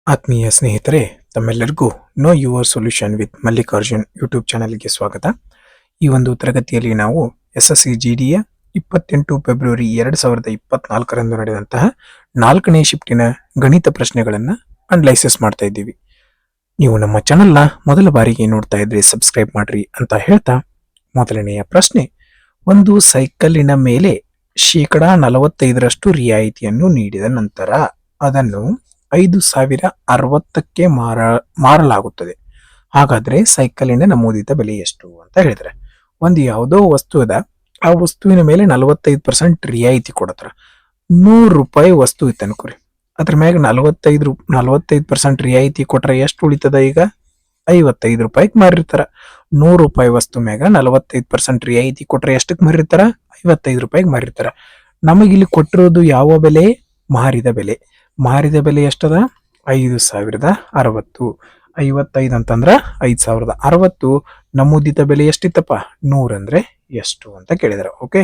ಆತ್ಮೀಯ ಸ್ನೇಹಿತರೆ, ತಮ್ಮೆಲ್ಲರಿಗೂ know your solution with Mallikarjun YouTube ಚಾನೆಲ್ಗೆ ಸ್ವಾಗತ. ಈ ಒಂದು ತರಗತಿಯಲ್ಲಿ ನಾವು SSC GDಯ 28 ಫೆಬ್ರವರಿ 2024ರಂದು ನಡೆದಂತಹ 4ನೇ ಶಿಫ್ಟಿನ ಗಣಿತ ಪ್ರಶ್ನೆಗಳನ್ನು ಅನಲೈಸಿಸ್ ಮಾಡ್ತಾ ಇದ್ದೀವಿ. ನೀವು ನಮ್ಮ ಚಾನೆಲ್ನ ಮೊದಲ ಬಾರಿಗೆ ನೋಡ್ತಾ ಇದ್ರೆ ಸಬ್ಸ್ಕ್ರೈಬ್ ಮಾಡ್ರಿ ಅಂತ ಹೇಳ್ತಾ, ಮೊದಲನೆಯ ಪ್ರಶ್ನೆ, ಒಂದು ಸೈಕಲ್ಲಿನ ಮೇಲೆ 45% ರಿಯಾಯಿತಿಯನ್ನು ನೀಡಿದ ನಂತರ ಅದನ್ನು 5060ಕ್ಕೆ ಮಾರಲಾಗುತ್ತದೆ. ಹಾಗಾದ್ರೆ ಸೈಕಲಿನ ನಮೂದಿತ ಬೆಲೆ ಎಷ್ಟು ಅಂತ ಹೇಳಿದ್ರೆ, ಒಂದು ಯಾವುದೋ ವಸ್ತು ಅದ, ಆ ವಸ್ತುವಿನ ಮೇಲೆ 45% ರಿಯಾಯಿತಿ ಕೊಡತ್ರ. 100 ರೂಪಾಯಿ ವಸ್ತು ಇತ್ತು ಅನ್ಕೋರಿ, ಅದ್ರ ಮ್ಯಾಗ 45% ರಿಯಾಯಿತಿ ಕೊಟ್ರೆ ಎಷ್ಟು ಉಳಿತದ? ಈಗ 55 ರೂಪಾಯಿಗೆ ಮಾರಿರ್ತಾರ. 100 ರೂಪಾಯಿ ವಸ್ತು ಮ್ಯಾಗ 45% ರಿಯಾಯಿತಿ ಕೊಟ್ರೆ ಎಷ್ಟಕ್ಕೆ ಮಾರಿರ್ತಾರ? 55 ರೂಪಾಯಿಗೆ ಮಾರಿರ್ತಾರ. ನಮಗಿಲ್ಲಿ ಕೊಟ್ಟಿರೋದು ಯಾವ ಬೆಲೆ? ಮಾರಿದ ಬೆಲೆ. ಮಾರಿದ ಬೆಲೆ ಎಷ್ಟದ? 5060. 55 ಅಂತಂದ್ರ 5060. ನಮೂದಿತ ಬೆಲೆ ಎಷ್ಟಿತ್ತಪ್ಪ? 100 ಅಂದ್ರೆ ಎಷ್ಟು ಅಂತ ಕೇಳಿದಾರೆ. ಓಕೆ,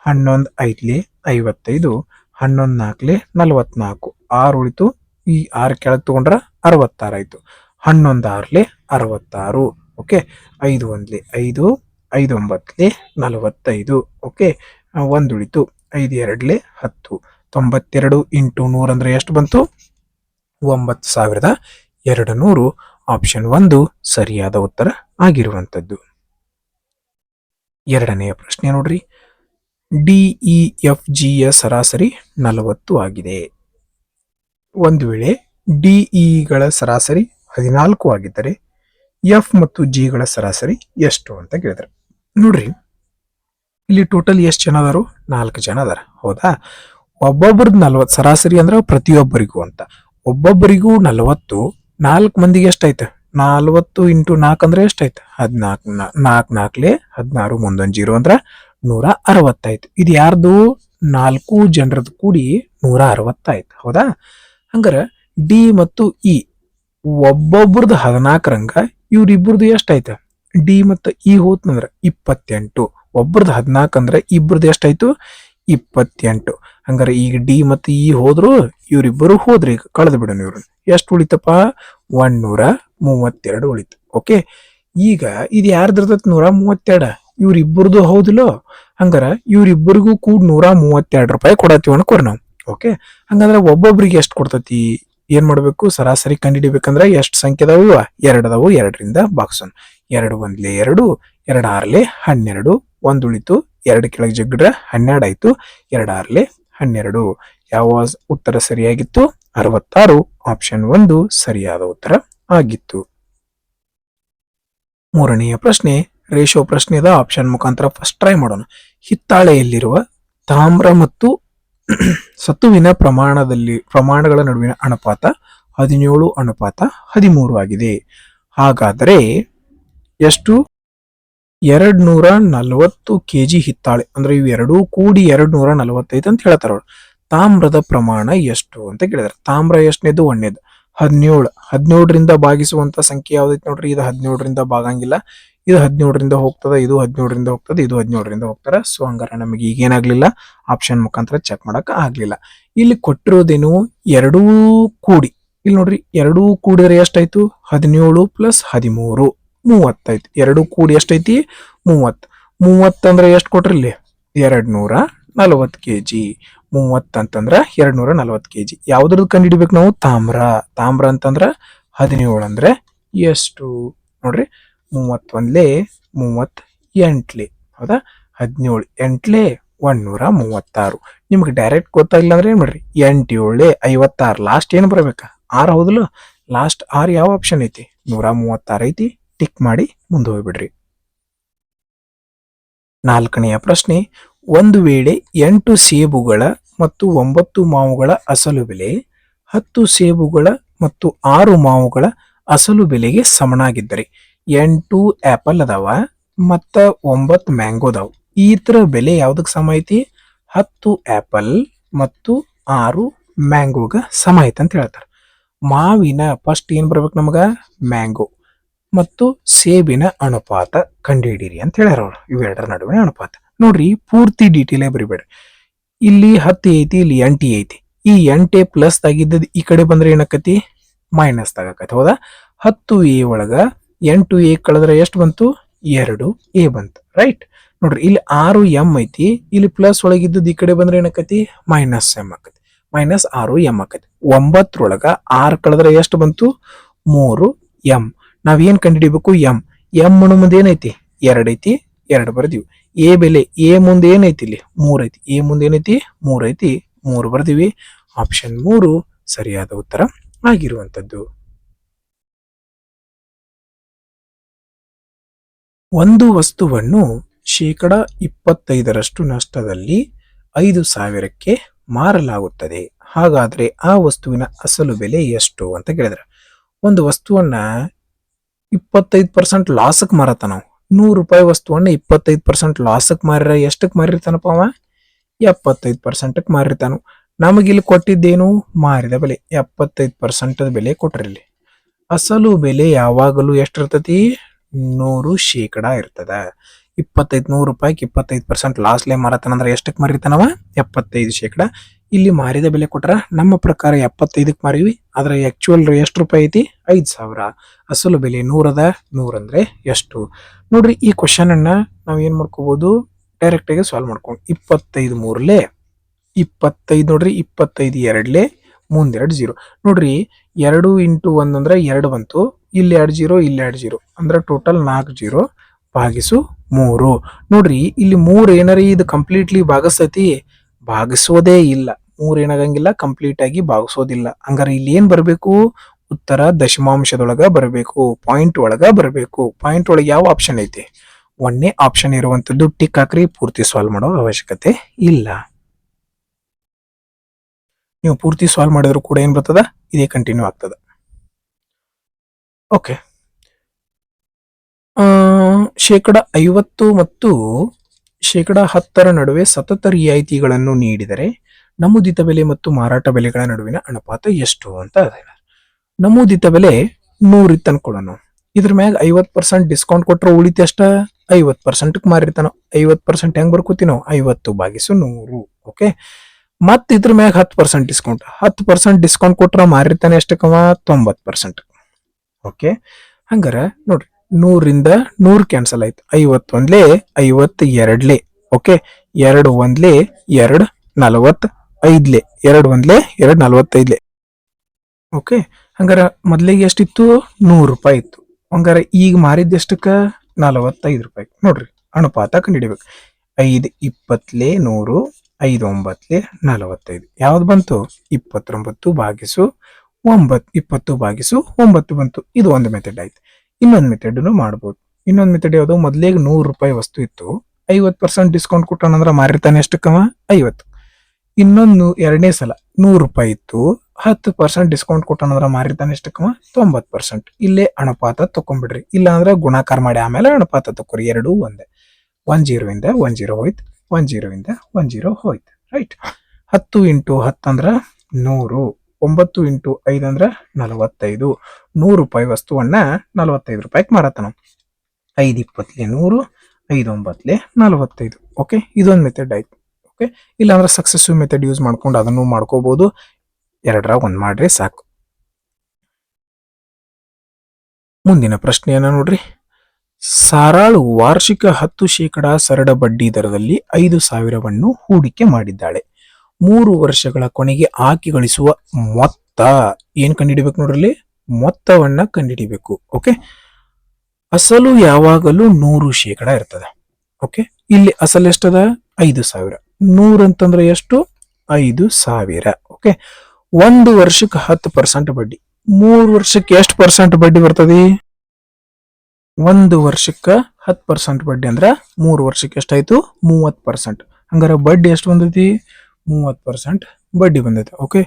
11 ಐತ್ಲಿ 55, 11 ನಾಲ್ಕಲಿ 44, 6 ಉಳಿತು. ಈ 6 ಕೆಳಗೆ ತಗೊಂಡ್ರ 66 ಆಯ್ತು. 11 ಆರ್ಲಿ 66. ಓಕೆ, 5 ಒಂದ್ಲಿ 5, 5 ಒಂಬತ್ಲಿ 45. ಓಕೆ, 1 ಉಳಿತು. 5 ಎರಡ್ಲಿ 10. 92 ಇಂಟು 100 ಅಂದ್ರೆ ಎಷ್ಟು ಬಂತು? 9200. ಆಪ್ಷನ್ 1 ಸರಿಯಾದ ಉತ್ತರ ಆಗಿರುವಂತದ್ದು. ಎರಡನೆಯ ಪ್ರಶ್ನೆ ನೋಡ್ರಿ, DEFG ಯ ಸರಾಸರಿ 40 ಆಗಿದೆ. ಒಂದು ವೇಳೆ DE ಗಳ ಸರಾಸರಿ 14 ಆಗಿದ್ದರೆ F ಮತ್ತು G ಗಳ ಸರಾಸರಿ ಎಷ್ಟು ಅಂತ ಕೇಳಿದ್ರೆ, ನೋಡ್ರಿ ಇಲ್ಲಿ ಟೋಟಲ್ ಎಷ್ಟು ಜನ ಅದಾರು? 4 ಜನ ಅದಾರ. ಹೌದಾ? ಒಬ್ಬೊಬ್ರದ್ದು 40, ಸರಾಸರಿ ಅಂದ್ರೆ ಪ್ರತಿಯೊಬ್ಬರಿಗೂ ಅಂತ. ಒಬ್ಬೊಬ್ಬರಿಗೂ 40, 4 ಮಂದಿಗೆ ಎಷ್ಟಾಯ್ತು? 40 ಇಂಟು 4 ಅಂದ್ರೆ ಎಷ್ಟಾಯ್ತು? 14. 4 ನಾಲ್ಕಲೆ 16, ಮುಂದೊಂದು 0 ಅಂದ್ರೆ 160 ಆಯ್ತು. ಇದು ಯಾರ್ದು? 4 ಜನರದ್ದು ಕೂಡಿ 160 ಆಯ್ತು. ಹೌದಾ? ಹಂಗಾರ ಡಿ ಮತ್ತು ಇ ಒಬ್ಬೊಬ್ರದ್ದು 14 ರಂಗ ಇವ್ರಿಬ್ರದ್ದು ಎಷ್ಟಾಯ್ತು? ಡಿ ಮತ್ತು ಇ ಹೋತ್ನಂದ್ರ 28. ಒಬ್ರದ್ದು 14 ಅಂದ್ರೆ ಇಬ್ರದ್ದು ಎಷ್ಟಾಯ್ತು? 28. ಹಂಗಾರೆ ಈಗ ಡಿ ಮತ್ತು ಇ ಹೋದ್ರು, ಇವ್ರಿಬ್ಬರು ಹೋದ್ರಿ. ಈಗ ಕಳೆದು ಬಿಡೋಣ. ಇವ್ರು ಎಷ್ಟು ಉಳಿತಪ್ಪ? 132 ಉಳಿತು. ಓಕೆ, ಈಗ ಇದು ಯಾರ್ದಿರ್ತೈತಿ? 132. ಇವ್ರಿಬ್ಬರದು ಹೌದಿಲ್ಲೋ? ಹಂಗಾರ ಇವ್ರಿಬ್ಬರಿಗೂ ಕೂಡ 132 ರೂಪಾಯಿ ಕೊಡತ್ತೀವಿ ಅನ್ಕೋರಿ ನಾವು. ಓಕೆ, ಹಂಗಂದ್ರೆ ಒಬ್ಬೊಬ್ರಿಗೆ ಎಷ್ಟು ಕೊಡ್ತತಿ? ಏನ್ ಮಾಡ್ಬೇಕು? ಸರಾಸರಿ ಕಂಡುಹಿಡಿಬೇಕಂದ್ರೆ ಎಷ್ಟು ಸಂಖ್ಯೆ ಅದಾವು? 2 ಅದಾವು. 2ರಿಂದ ಬಾಕ್ಸೋಣ. 2 ಒಂದ್ಲೆ 2, 2 ಆರ್ಲೆ 12, 1 ಉಳಿತು. 2 ಕೆಳಗೆ ಜಗ್ಗಿಡ್ರೆ 12 ಆಯ್ತು. 2 ಆರ್ಲೆ 12. ಯಾವ ಉತ್ತರ ಸರಿಯಾಗಿತ್ತು? 66. ಆಪ್ಷನ್ 1 ಸರಿಯಾದ ಉತ್ತರ ಆಗಿತ್ತು. ಮೂರನೆಯ ಪ್ರಶ್ನೆ ರೇಷೋ ಪ್ರಶ್ನೆ ಅದ. ಆಪ್ಷನ್ ಮುಖಾಂತರ ಫಸ್ಟ್ ಟ್ರೈ ಮಾಡೋಣ. ಹಿತ್ತಾಳೆಯಲ್ಲಿರುವ ತಾಮ್ರ ಮತ್ತು ಸತುವಿನ ಪ್ರಮಾಣಗಳ ನಡುವಿನ ಅನುಪಾತ 17:13 ಆಗಿದೆ. ಹಾಗಾದರೆ ಎಷ್ಟು? 240 kg ಹಿತ್ತಾಳೆ ಅಂದ್ರೆ ಇವು ಎರಡೂ ಕೂಡಿ 245 ಅಂತ ಹೇಳ್ತಾರ ಅವ್ರು. ತಾಮ್ರದ ಪ್ರಮಾಣ ಎಷ್ಟು ಅಂತ ಕೇಳಿದಾರೆ. ತಾಮ್ರ ಎಷ್ಟನೇದು? 1ನೇದು. 17. 17ರಿಂದ ಭಾಗಿಸುವಂತ ಸಂಖ್ಯೆ ಯಾವ್ದೈತಿ ನೋಡ್ರಿ? ಇದು 17ರಿಂದ ಭಾಗಂಗಿಲ್ಲ. ಇದು 17ರಿಂದ ಹೋಗ್ತದ, ಇದು 17ರಿಂದ ಹೋಗ್ತದೆ, ಇದು 17ರಿಂದ ಹೋಗ್ತಾರ. ಸೊ ಹಂಗಾರ ನಮಗೆ ಈಗೇನಾಗ್ಲಿಲ್ಲ, ಆಪ್ಷನ್ ಮುಖಾಂತರ ಚೆಕ್ ಮಾಡಕ್ ಆಗ್ಲಿಲ್ಲ. ಇಲ್ಲಿ ಕೊಟ್ಟಿರೋದೇನು? ಎರಡೂ ಕೂಡಿ, ಇಲ್ಲಿ ನೋಡ್ರಿ, ಎರಡೂ ಕೂಡಿದ್ರೆ ಎಷ್ಟಾಯ್ತು? 17 + 13 30 ಆಯ್ತು. ಎರಡೂ ಕೂಡಿ ಎಷ್ಟೈತಿ? 30. 30 ಅಂದ್ರೆ ಎಷ್ಟು ಕೊಟ್ರಿ? ಇಲ್ಲಿ 240 kg. 30 ಅಂತಂದ್ರ 240 kg. ಯಾವ್ದ್ರದ್ದು ಕಂಡು ಹಿಡಿಬೇಕು ನಾವು? ತಾಮ್ರ. ತಾಮ್ರ ಅಂತಂದ್ರ 17 ಅಂದ್ರೆ ಎಷ್ಟು ನೋಡ್ರಿ? 31 38. ಹೌದಾ? 17 8 136. ನಿಮ್ಗೆ ಡೈರೆಕ್ಟ್ ಗೊತ್ತಾಗಿಲ್ಲ ಅಂದ್ರೆ ಏನ್ ಮಾಡ್ರಿ? 8 7 56. ಲಾಸ್ಟ್ ಏನ್ ಬರ್ಬೇಕ? 6 ಹೌದಲ್ಲ? ಲಾಸ್ಟ್ 6 ಯಾವ ಆಪ್ಷನ್ ಐತಿ? 136 ಐತಿ. ಟಿಕ್ ಮಾಡಿ ಮುಂದೆ ಹೋಗ್ಬಿಡ್ರಿ. ನಾಲ್ಕನೆಯ ಪ್ರಶ್ನೆ, ಒಂದು ವೇಳೆ 8 ಸೇಬುಗಳ ಮತ್ತು 9 ಮಾವುಗಳ ಅಸಲು ಬೆಲೆ 10 ಸೇಬುಗಳ ಮತ್ತು 6 ಮಾವುಗಳ ಅಸಲು ಬೆಲೆಗೆ ಸಮನಾಗಿದ್ದರೆ, 8 ಆಪಲ್ ಅದಾವ ಮತ್ತ 9 ಮ್ಯಾಂಗೋ ಅದಾವ. ಈ ತರ ಬೆಲೆ ಯಾವ್ದಕ್ ಸಮ ಐತಿ? 10 ಆಪಲ್ ಮತ್ತು 6 ಮ್ಯಾಂಗೋಗ ಸಮ ಐತಿ ಅಂತ ಹೇಳ್ತಾರ. ಮಾವಿನ ಫಸ್ಟ್ ಏನ್ ಬರ್ಬೇಕು ನಮಗ? ಮ್ಯಾಂಗೋ ಮತ್ತು ಸೇಬಿನ ಅನುಪಾತ ಕಂಡುಹಿಡಿಯಿರಿ ಅಂತ ಹೇಳ್ಯಾರ ಅವ್ರು. ಇವೆರಡರ ನಡುವಿನ ಅನುಪಾತ ನೋಡ್ರಿ. ಪೂರ್ತಿ ಡೀಟೇಲ್ ಬರಿಬೇಡ್ರಿ. ಇಲ್ಲಿ 10 ಐತಿ, ಇಲ್ಲಿ 8 ಐತಿ. ಈ 8 ಪ್ಲಸ್ ಆಗಿದ್ದದ್ ಈ ಕಡೆ ಬಂದ್ರೆ ಏನಾಕತಿ? ಮೈನಸ್ ತಗೋಕೈತಿ. ಹೌದಾ? 10a ಒಳಗ 8a ಕಳೆದ್ರೆ ಎಷ್ಟು ಬಂತು? 2a ಬಂತು. ರೈಟ್? ನೋಡ್ರಿ ಇಲ್ಲಿ 6m ಐತಿ, ಇಲ್ಲಿ ಪ್ಲಸ್ ಒಳಗಿದ್ದು ಈ ಕಡೆ ಬಂದ್ರೆ ಏನಾಕತಿ? ಮೈನಸ್ m ಆಕತಿ. ಮೈನಸ್ 6m ಆಕತಿ. 9 6 ಕಳೆದ್ರೆ ಎಷ್ಟು ಬಂತು? 3m. ನಾವ್ ಏನ್ ಕಂಡುಹಿಡಿಬೇಕು? m ಮುಂದೆ ಏನೈತಿ? 2 ಐತಿ, 2 ಬರ್ದಿವಿ. ಎ ಬೆಲೆ ಎ ಮುಂದೆ ಏನೈತಿ? ಇಲ್ಲಿ 3 ಐತಿ. ಎ ಮುಂದೆ ಏನೈತಿ? 3 ಐತಿ, 3 ಬರ್ದಿವಿ. ಆಪ್ಷನ್ 3 ಸರಿಯಾದ ಉತ್ತರ ಆಗಿರುವಂತದ್ದು. ಒಂದು ವಸ್ತುವನ್ನು 25% ನಷ್ಟದಲ್ಲಿ 5,000ಕ್ಕೆ ಮಾರಲಾಗುತ್ತದೆ. ಹಾಗಾದ್ರೆ ಆ ವಸ್ತುವಿನ ಅಸಲು ಬೆಲೆ ಎಷ್ಟು ಅಂತ ಕೇಳಿದ್ರೆ, ಒಂದು ವಸ್ತುವನ್ನ 25% ಲಾಸಕ್ ಮಾರತಾನ. 100 ರೂಪಾಯಿ ವಸ್ತುವನ್ನ 25% ಲಾಸಕ್ ಮಾರಿರ ಎಷ್ಟಕ್ ಮಾರಿರ್ತಾನಪ್ಪ ಅವ? 75% ಮಾರಿರ್ತಾನು. ನಮಗಿಲ್ಲಿ ಕೊಟ್ಟಿದ್ದೇನು? ಮಾರಿದ ಬೆಲೆ 75% ಬೆಲೆ ಕೊಟ್ರಿಲ್ಲಿ. ಅಸಲು ಬೆಲೆ ಯಾವಾಗಲೂ ಎಷ್ಟಿರ್ತತಿ? 100% ಇರ್ತದ. 100 ರೂಪಾಯಿಗೆ 25% ಲಾಸ್ಲೆ ಮಾರತಾನಂದ್ರ ಎಷ್ಟಕ್ಕೆ ಮಾರಿರ್ತಾನವ? 75%. ಇಲ್ಲಿ ಮಾರಿದ ಬೆಲೆ ಕೊಟ್ರ ನಮ್ಮ ಪ್ರಕಾರ 75ಕ್ಕೆ ಮಾರಿವಿ. ಆದ್ರೆ ಆಕ್ಚುಯಲ್ ಎಷ್ಟು ರೂಪಾಯಿ ಐತಿ? 5,000. ಅಸಲು ಬೆಲೆ 100 ಅದ. 100 ಅಂದ್ರೆ ಎಷ್ಟು? ನೋಡ್ರಿ, ಈ ಕ್ವಶನ್ ಅನ್ನ ನಾವ್ ಏನ್ ಮಾಡ್ಕೋಬಹುದು? ಡೈರೆಕ್ಟ್ ಆಗಿ ಸಾಲ್ವ್ ಮಾಡ್ಕೊಂಡು 25 3ಲೆ 25 ನೋಡ್ರಿ, 25 2ಲೆ ಮುಂದೆರಡು 0 ನೋಡ್ರಿ. 2 ಇಂಟು 1 ಅಂದ್ರೆ 2 ಬಂತು. ಇಲ್ಲಿ 2 0, ಇಲ್ಲಿ 2 0 ಅಂದ್ರೆ ಟೋಟಲ್ 4 0 ಭಾಗಿಸು 3. ನೋಡ್ರಿ, ಇಲ್ಲಿ 3 ಏನಾರಿ ಇದು ಕಂಪ್ಲೀಟ್ಲಿ ಭಾಗಿಸ್ತೈತಿ? ಭಾಗಿಸೋದೇ ಇಲ್ಲ. 3 ಏನಾಗಂಗಿಲ್ಲ, ಕಂಪ್ಲೀಟ್ ಆಗಿ ಭಾಗಿಸೋದಿಲ್ಲ. ಹಂಗಾರೆ ಇಲ್ಲಿ ಏನ್ ಬರ್ಬೇಕು? ಉತ್ತರ ದಶಮಾಂಶದೊಳಗ ಬರಬೇಕು, ಪಾಯಿಂಟ್ ಒಳಗ ಬರಬೇಕು. ಪಾಯಿಂಟ್ ಒಳಗೆ ಯಾವ ಆಪ್ಷನ್ ಐತಿ? 1ನೇ ಆಪ್ಷನ್ ಇರುವಂತದ್ದು ಟಿಕ್ ಹಾಕ್ರಿ. ಪೂರ್ತಿ ಸಾಲ್ವ್ ಮಾಡೋ ಅವಶ್ಯಕತೆ ಇಲ್ಲ. ನೀವು ಪೂರ್ತಿ ಸಾಲ್ವ್ ಮಾಡಿದ್ರು ಕೂಡ ಏನ್ ಬರ್ತದ? ಇದೇ ಕಂಟಿನ್ಯೂ ಆಗ್ತದ. ಓಕೆ. 50% ಮತ್ತು 10% ನಡುವೆ ಸತತ ರಿಯಾಯಿತಿಗಳನ್ನು ನೀಡಿದರೆ ನಮೂದಿತ ಬೆಲೆ ಮತ್ತು ಮಾರಾಟ ಬೆಲೆಗಳ ನಡುವಿನ ಅನುಪಾತ ಎಷ್ಟು ಅಂತ ಅದ. ನಮೂದಿತ ಬೆಲೆ 100 ಇತ್ತು ಅನ್ಕೊಳ್ಳೋಣ. ಇದ್ರ ಮ್ಯಾಗ 50% ಡಿಸ್ಕೌಂಟ್ ಕೊಟ್ರೆ ಉಳಿತ ಅಷ್ಟ? 50% ಮಾರಿರ್ತಾನ. 50% ಹೆಂಗ್ ಬರ್ಕೋತಿ ನಾವು? 50/100. ಓಕೆ. ಮತ್ ಇದ್ರ ಮ್ಯಾಗ 10% ಡಿಸ್ಕೌಂಟ್. 10% ಡಿಸ್ಕೌಂಟ್ ಕೊಟ್ರ ಮಾರಿರ್ತಾನೆ ಎಷ್ಟಕ್ಕವ? 90%. ಓಕೆ. ಹಂಗಾರ ನೋಡ್ರಿ, 100ರಿಂದ 100 ಕ್ಯಾನ್ಸಲ್ ಆಯ್ತು. 51ಲೆ 52ಲೆ. ಓಕೆ. 2 1ಲೆ 2 45ಲೆ 2 1ಲೆ 2 45ಲೆ. ಓಕೆ. ಹಂಗಾರ ಮೊದ್ಲಿಗೆ ಎಷ್ಟಿತ್ತು? 100 ರೂಪಾಯಿ ಇತ್ತು. ಹಂಗಾರ ಈಗ ಮಾರಿದ ಎಷ್ಟಕ್ಕ? 45 ರೂಪಾಯಿ. ನೋಡ್ರಿ, ಅನುಪಾತ ಕಂಡುಹಿಡಿಬೇಕು. 5 20ಲೆ 100, 5 9ಲೆ 45. ಯಾವ್ದು ಬಂತು? 29/9. 20/9 ಬಂತು. ಇದು ಒಂದು ಮೆಥಡ್ ಆಯ್ತು. ಇನ್ನೊಂದು ಮೆಥಡ್ ಮಾಡಬಹುದು. ಇನ್ನೊಂದು ಮೆಥಡ್ ಯಾವ್ದು? ಮೊದ್ಲೇಗೆ 100 ರೂಪಾಯಿ ವಸ್ತು ಇತ್ತು, 50% ಡಿಸ್ಕೌಂಟ್ ಕೊಟ್ಟಾನಂದ್ರ ಮಾರಿರ್ತಾನೆ ಎಷ್ಟಕ್ಕವ? 50. ಇನ್ನೊಂದು ಎರಡನೇ ಸಲ 100 ರೂಪಾಯಿ ಇತ್ತು, 10% ಡಿಸ್ಕೌಂಟ್ ಕೊಟ್ಟಾನಂದ್ರ ಮಾರಿರ್ತಾನೆ ಎಷ್ಟಕ್ಕವ? 90%. ಇಲ್ಲೇ ಅನುಪಾತ ತಕೊಂಡ್ಬಿಡ್ರಿ. ಇಲ್ಲ ಅಂದ್ರೆ ಗುಣಾಕಾರ ಮಾಡಿ ಆಮೇಲೆ ಅನುಪಾತ ತಕೋರಿ. ಎರಡೂ ಒಂದೇ. 10 ಇಂದ 10 ಹೋಯ್ತು, 10 ಇಂದ 10 ಹೋಯ್ತು. ರೈಟ್? 10 ಇಂಟು 10 ಅಂದ್ರ 100. 9 ಇಂಟು 5 ಅಂದ್ರ 45. 100 ರೂಪಾಯಿ ವಸ್ತುವನ್ನ 45 ರೂಪಾಯಿಗೆ ಮಾರತಾನ. 5 20ಲೆ 100, 5 9ಲೆ 45. ಓಕೆ. ಇದೊಂದು ಮೆಥಡ್ ಆಯ್ತು. ಓಕೆ. ಇಲ್ಲಾಂದ್ರೆ ಸಕ್ಸೆಸಿವ್ ಮೆಥಡ್ ಯೂಸ್ ಮಾಡ್ಕೊಂಡು ಅದನ್ನು ಮಾಡ್ಕೋಬಹುದು. ಎರಡರಾಗ ಒಂದ್ ಮಾಡ್ರಿ ಸಾಕು. ಮುಂದಿನ ಪ್ರಶ್ನೆಯನ್ನ ನೋಡ್ರಿ. ಸಾರಾಳು ವಾರ್ಷಿಕ 10% ಸರಳ ಬಡ್ಡಿ ದರದಲ್ಲಿ 5,000ವನ್ನು ಹೂಡಿಕೆ ಮಾಡಿದ್ದಾಳೆ. 3 ವರ್ಷಗಳ ಕೊನೆಗೆ ಆಕೆ ಗಳಿಸುವ ಮೊತ್ತ ಏನ್ ಕಂಡುಹಿಡಿಬೇಕು? ನೋಡ್ರಲ್ಲಿ, ಮೊತ್ತವನ್ನ ಕಂಡುಹಿಡಿಬೇಕು. ಓಕೆ. ಅಸಲು ಯಾವಾಗಲೂ 100% ಇರ್ತದೆ. ಓಕೆ. ಇಲ್ಲಿ ಅಸಲು ಎಷ್ಟದ? 5,000. 100 ಅಂತಂದ್ರೆ ಎಷ್ಟು? 5,000. ಓಕೆ. 1 ವರ್ಷಕ್ಕೆ 10% ಬಡ್ಡಿ. 3 ವರ್ಷಕ್ಕೆ ಎಷ್ಟು ಪರ್ಸೆಂಟ್ ಬಡ್ಡಿ ಬರ್ತದೆ? 1 ವರ್ಷಕ್ಕೆ 10% ಬಡ್ಡಿ ಅಂದ್ರ 3 ವರ್ಷಕ್ಕೆ ಎಷ್ಟಾಯ್ತು? 30%. ಹಂಗಾರ ಬಡ್ಡಿ ಎಷ್ಟು ಬಂದೈತಿ? 30% ಬಡ್ಡಿ ಬಂದೈತೆ. ಓಕೆ.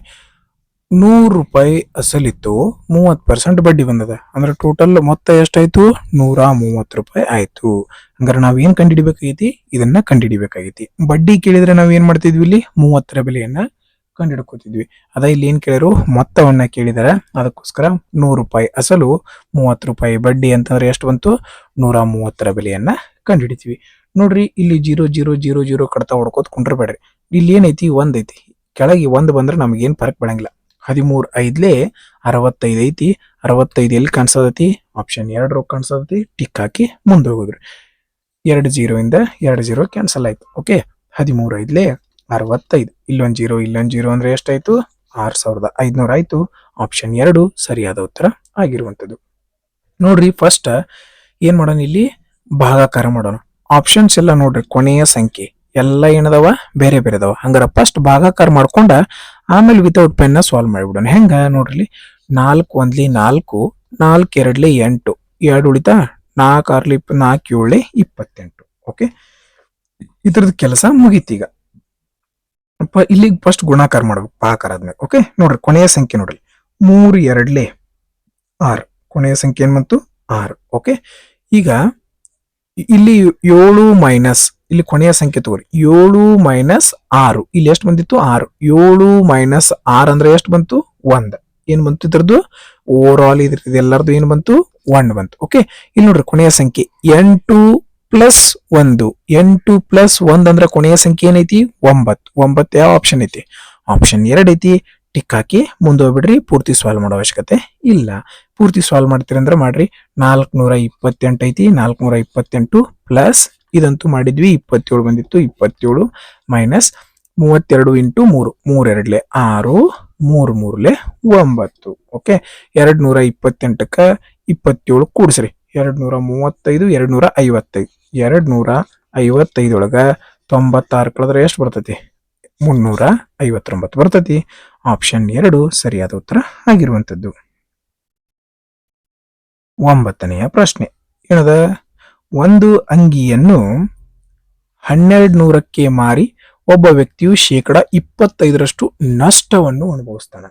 100 ರೂಪಾಯಿ ಅಸಲಿತ್ತು, 30% ಬಡ್ಡಿ ಬಂದದ. ಅಂದ್ರೆ ಟೋಟಲ್ ಮೊತ್ತ ಎಷ್ಟಾಯ್ತು? 130 ರೂಪಾಯಿ ಆಯ್ತು. ಹಂಗಾರೆ ನಾವ್ ಏನ್ ಕಂಡುಹಿಡಿಬೇಕಾಗೈತಿ? ಇದನ್ನ ಕಂಡುಹಿಡಿಬೇಕಾಗೈತಿ. ಬಡ್ಡಿ ಕೇಳಿದ್ರೆ ನಾವ್ ಏನ್ ಮಾಡ್ತಿದ್ವಿ? ಇಲ್ಲಿ 30ರ ಬೆಲೆಯನ್ನ ಕಂಡುಹಿಡ್ಕೋತಿದ್ವಿ. ಅದ ಇಲ್ಲಿ ಏನ್ ಕೇಳಿದ್ರು? ಮೊತ್ತವನ್ನ ಕೇಳಿದಾರೆ. ಅದಕ್ಕೋಸ್ಕರ 100 ರೂಪಾಯಿ ಅಸಲು, 30 ರೂಪಾಯಿ ಬಡ್ಡಿ ಅಂತಂದ್ರೆ ಎಷ್ಟು ಬಂತು? 130ರ ಬೆಲೆಯನ್ನ ಕಂಡುಹಿಡಿತೀವಿ. ನೋಡ್ರಿ, ಇಲ್ಲಿ 0 0 0 0 ಕಡ್ತಾ ಹೊಡ್ಕೋತ ಕುಂಡ್ರಬೇಡ್ರಿ. ಇಲ್ಲಿ ಏನೈತಿ? 1 ಐತಿ. ಕೆಳಗೆ 1 ಬಂದ್ರೆ ನಮ್ಗೆ ಏನ್ ಫರಕ್ ಬೀಳಂಗಿಲ್ಲ. 13 5 65 ಐತಿ. 65 ಎಲ್ಲಿ ಕಾಣಿಸತೈತಿ? ಆಪ್ಷನ್ 2 ಕಾಣಿಸತೈತಿ. ಟಿಕ್ ಹಾಕಿ ಮುಂದೆ ಹೋಗುದ್ರಿ. 2 0 ಇಂದ 2 0 ಕ್ಯಾನ್ಸಲ್ ಆಯ್ತು. ಓಕೆ, 13 5 65. ಇಲ್ಲೊಂದು ಜೀರೋ ಅಂದ್ರೆ ಎಷ್ಟಾಯ್ತು? 6500 ಆಯ್ತು. ಆಪ್ಷನ್ 2 ಸರಿಯಾದ ಉತ್ತರ ಆಗಿರುವಂತದ್ದು. ನೋಡ್ರಿ, ಫಸ್ಟ್ ಏನ್ ಮಾಡೋಣ, ಇಲ್ಲಿ ಭಾಗಾಕಾರ ಮಾಡೋಣ. ಆಪ್ಷನ್ಸ್ ಎಲ್ಲ ನೋಡ್ರಿ, ಕೊನೆಯ ಸಂಖ್ಯೆ ಎಲ್ಲ ಏನದವ? ಬೇರೆ ಬೇರೆ ಅದಾವ. ಹಂಗಾರ ಫಸ್ಟ್ ಭಾಗಾಕಾರ ಮಾಡ್ಕೊಂಡ ಆಮೇಲೆ ವಿತೌಟ್ ಪೆನ್ ಸಾಲ್ವ್ ಮಾಡಿಬಿಡೋಣ. ಹೆಂಗ ನೋಡ್ರಿ, 4 1 4, 4 2 8, 2 ಉಳಿತಾ, 4 6 4 7 28. ಓಕೆ, ಇದ್ರದ್ದು ಕೆಲಸ ಮುಗೀತೀಗ. ಇಲ್ಲಿಗೆ ಫಸ್ಟ್ ಗುಣಾಕಾರ ಮಾಡ್ಬೇಕು ಭಾಗಾಕಾರ ಆದ್ಮೇಲೆ. ಓಕೆ, ನೋಡ್ರಿ ಕೊನೆಯ ಸಂಖ್ಯೆ ನೋಡ್ರಿ, 3 2 6. ಕೊನೆಯ ಸಂಖ್ಯೆ ಏನ್ ಬಂತು? 6. ಓಕೆ, ಈಗ ಇಲ್ಲಿ 7 ಮೈನಸ್, ಇಲ್ಲಿ ಕೊನೆಯ ಸಂಖ್ಯೆ ತಗೋರಿ, 7 ಮೈನಸ್ 6. ಇಲ್ಲಿ ಎಷ್ಟು ಬಂದಿತ್ತು? 6. 7 ಮೈನಸ್ 6 ಅಂದ್ರೆ ಎಷ್ಟು ಬಂತು? 1. ಏನ್ ಬಂತು ಇದ್ರದ್ದು? ಓವರ್ ಆಲ್ ಇದ್ರದ್ದು ಎಲ್ಲರದು ಏನ್ ಬಂತು? 1 ಬಂತು. ಓಕೆ, ಇಲ್ಲಿ ನೋಡ್ರಿ ಕೊನೆಯ ಸಂಖ್ಯೆ 8 ಪ್ಲಸ್ 1. 8 ಪ್ಲಸ್ 1 ಅಂದ್ರೆ ಕೊನೆಯ ಸಂಖ್ಯೆ ಏನೈತಿ? 9. 9 ಯಾವ ಆಪ್ಷನ್ ಐತಿ? ಆಪ್ಷನ್ 2 ಐತಿ. ಟಿಕ್ ಹಾಕಿ ಮುಂದೆ ಹೋಗ್ಬಿಡ್ರಿ. ಪೂರ್ತಿ ಸಾಲ್ವ್ ಮಾಡೋ ಅವಶ್ಯಕತೆ ಇಲ್ಲ. ಪೂರ್ತಿ ಸಾಲ್ವ್ ಮಾಡ್ತೀರಿ ಅಂದ್ರೆ ಮಾಡ್ರಿ. 428 ಐತಿ. 428 ಪ್ಲಸ್ ಇದಂತೂ ಮಾಡಿದ್ವಿ, 27 ಬಂದಿತ್ತು. 27 ಮೈನಸ್ 32 ಇಂಟು 3, 3 2 6, 3 3 9. ಓಕೆ, 228ಕ್ಕ 27 ಕೂಡಿಸ್ರಿ. 235, 255. 255 ಒಳಗ 96 ಕಳೆದ್ರೆ ಎಷ್ಟು ಬರ್ತೈತಿ? 359 ಬರ್ತೈತಿ. ಆಪ್ಷನ್ 2 ಸರಿಯಾದ ಉತ್ತರ ಆಗಿರುವಂತದ್ದು. 9ನೆಯ ಪ್ರಶ್ನೆ ಏನದ? ಒಂದು ಅಂಗಿಯನ್ನು 1200ಕ್ಕೆ ಮಾರಿ ಒಬ್ಬ ವ್ಯಕ್ತಿಯು 25% ನಷ್ಟವನ್ನು ಅನುಭವಿಸ್ತಾನ.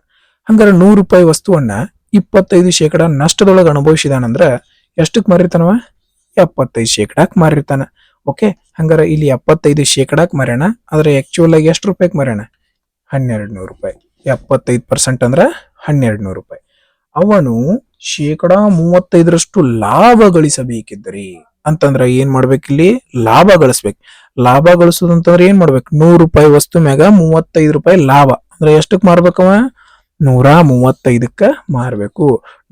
ಹಂಗಾರೆ 100 ರೂಪಾಯಿ ವಸ್ತುವನ್ನ 25% ನಷ್ಟದೊಳಗೆ ಅನುಭವಿಸಿದಾನಂದ್ರ ಎಷ್ಟಕ್ಕೆ ಮಾರಿರ್ತಾನವ? 75% ಮಾರಿರ್ತಾನ. ಓಕೆ, ಹಂಗಾರೆ ಇಲ್ಲಿ 75% ಮಾರ್ಯಾಣ. ಆದ್ರೆ ಆಕ್ಚುಯಲ್ ಆಗಿ ಎಷ್ಟು ರೂಪಾಯಿಗೆ ಮಾರ್ಯಾಣ? 1200 ರೂಪಾಯಿ. 75% ಅಂದ್ರ 1200 ರೂಪಾಯಿ. ಅವನು 35% ಲಾಭ ಗಳಿಸಬೇಕಿದ್ದರೆ ಅಂತಂದ್ರ ಏನ್ ಮಾಡ್ಬೇಕಿಲ್ಲಿ? ಲಾಭ ಗಳಿಸ್ಬೇಕು. ಲಾಭ ಗಳಿಸೋದಂತಂದ್ರೆ ಏನ್ ಮಾಡ್ಬೇಕು? 100 ರೂಪಾಯಿ ವಸ್ತು ಮ್ಯಾಗ 35 ರೂಪಾಯಿ ಲಾಭ ಅಂದ್ರೆ ಎಷ್ಟಕ್ ಮಾರ್ಬೇಕವ? 135ಕ್ಕ ಮಾರ್ಬೇಕು.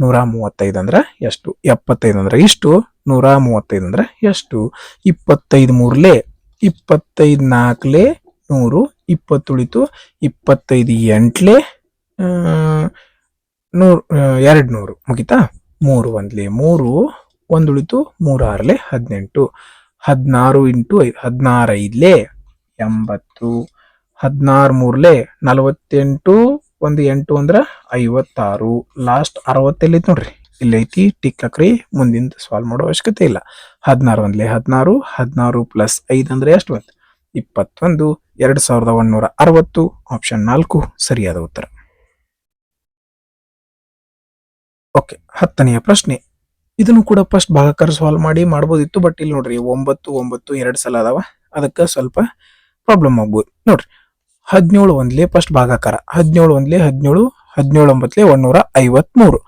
135 ಅಂದ್ರ ಎಷ್ಟು? 75 ಅಂದ್ರ ಇಷ್ಟು. 135 ಅಂದ್ರ ಎಷ್ಟು? 25 3 25 4 100, 20 ಉಳಿತು. 25 8 200 ಮುಗಿತಾ? 3 1 3, 1 ಉಳಿತು. 3 6 18. 16 ಇಂಟು 16 5 80. 16 3 48. 1 8 ಅಂದ್ರ 56. ಲಾಸ್ಟ್ 60 ಎಲ್ಲೈತಿ ನೋಡ್ರಿ, ಇಲ್ಲೈತಿ. ಟಿಕ್ ಹಾಕ್ರಿ. ಮುಂದಿಂದ ಸಾಲ್ವ್ ಮಾಡೋ ಅವಶ್ಯಕತೆ ಇಲ್ಲ. 16 1 16. 16 ಪ್ಲಸ್ 5 ಅಂದ್ರೆ ಎಷ್ಟು ಬಂತು? 21. 2160. ಆಪ್ಷನ್ 4 ಸರಿಯಾದ ಉತ್ತರ. ಓಕೆ, 10ನೆಯ ಪ್ರಶ್ನೆ. ಇದನ್ನು ಕೂಡ ಫಸ್ಟ್ ಭಾಗಾಕಾರ ಸಾಲ್ವ್ ಮಾಡ್ಬೋದಿತ್ತು. ಬಟ್ ಇಲ್ಲಿ ನೋಡ್ರಿ 9 9 2 ಸಲ ಅದಾವ, ಅದಕ್ಕೆ ಸ್ವಲ್ಪ ಪ್ರಾಬ್ಲಮ್ ಆಗ್ಬೋದು. ನೋಡ್ರಿ 17 1 ಫಸ್ಟ್ ಭಾಗಾಕಾರ. 17 1 17. 17 9 153.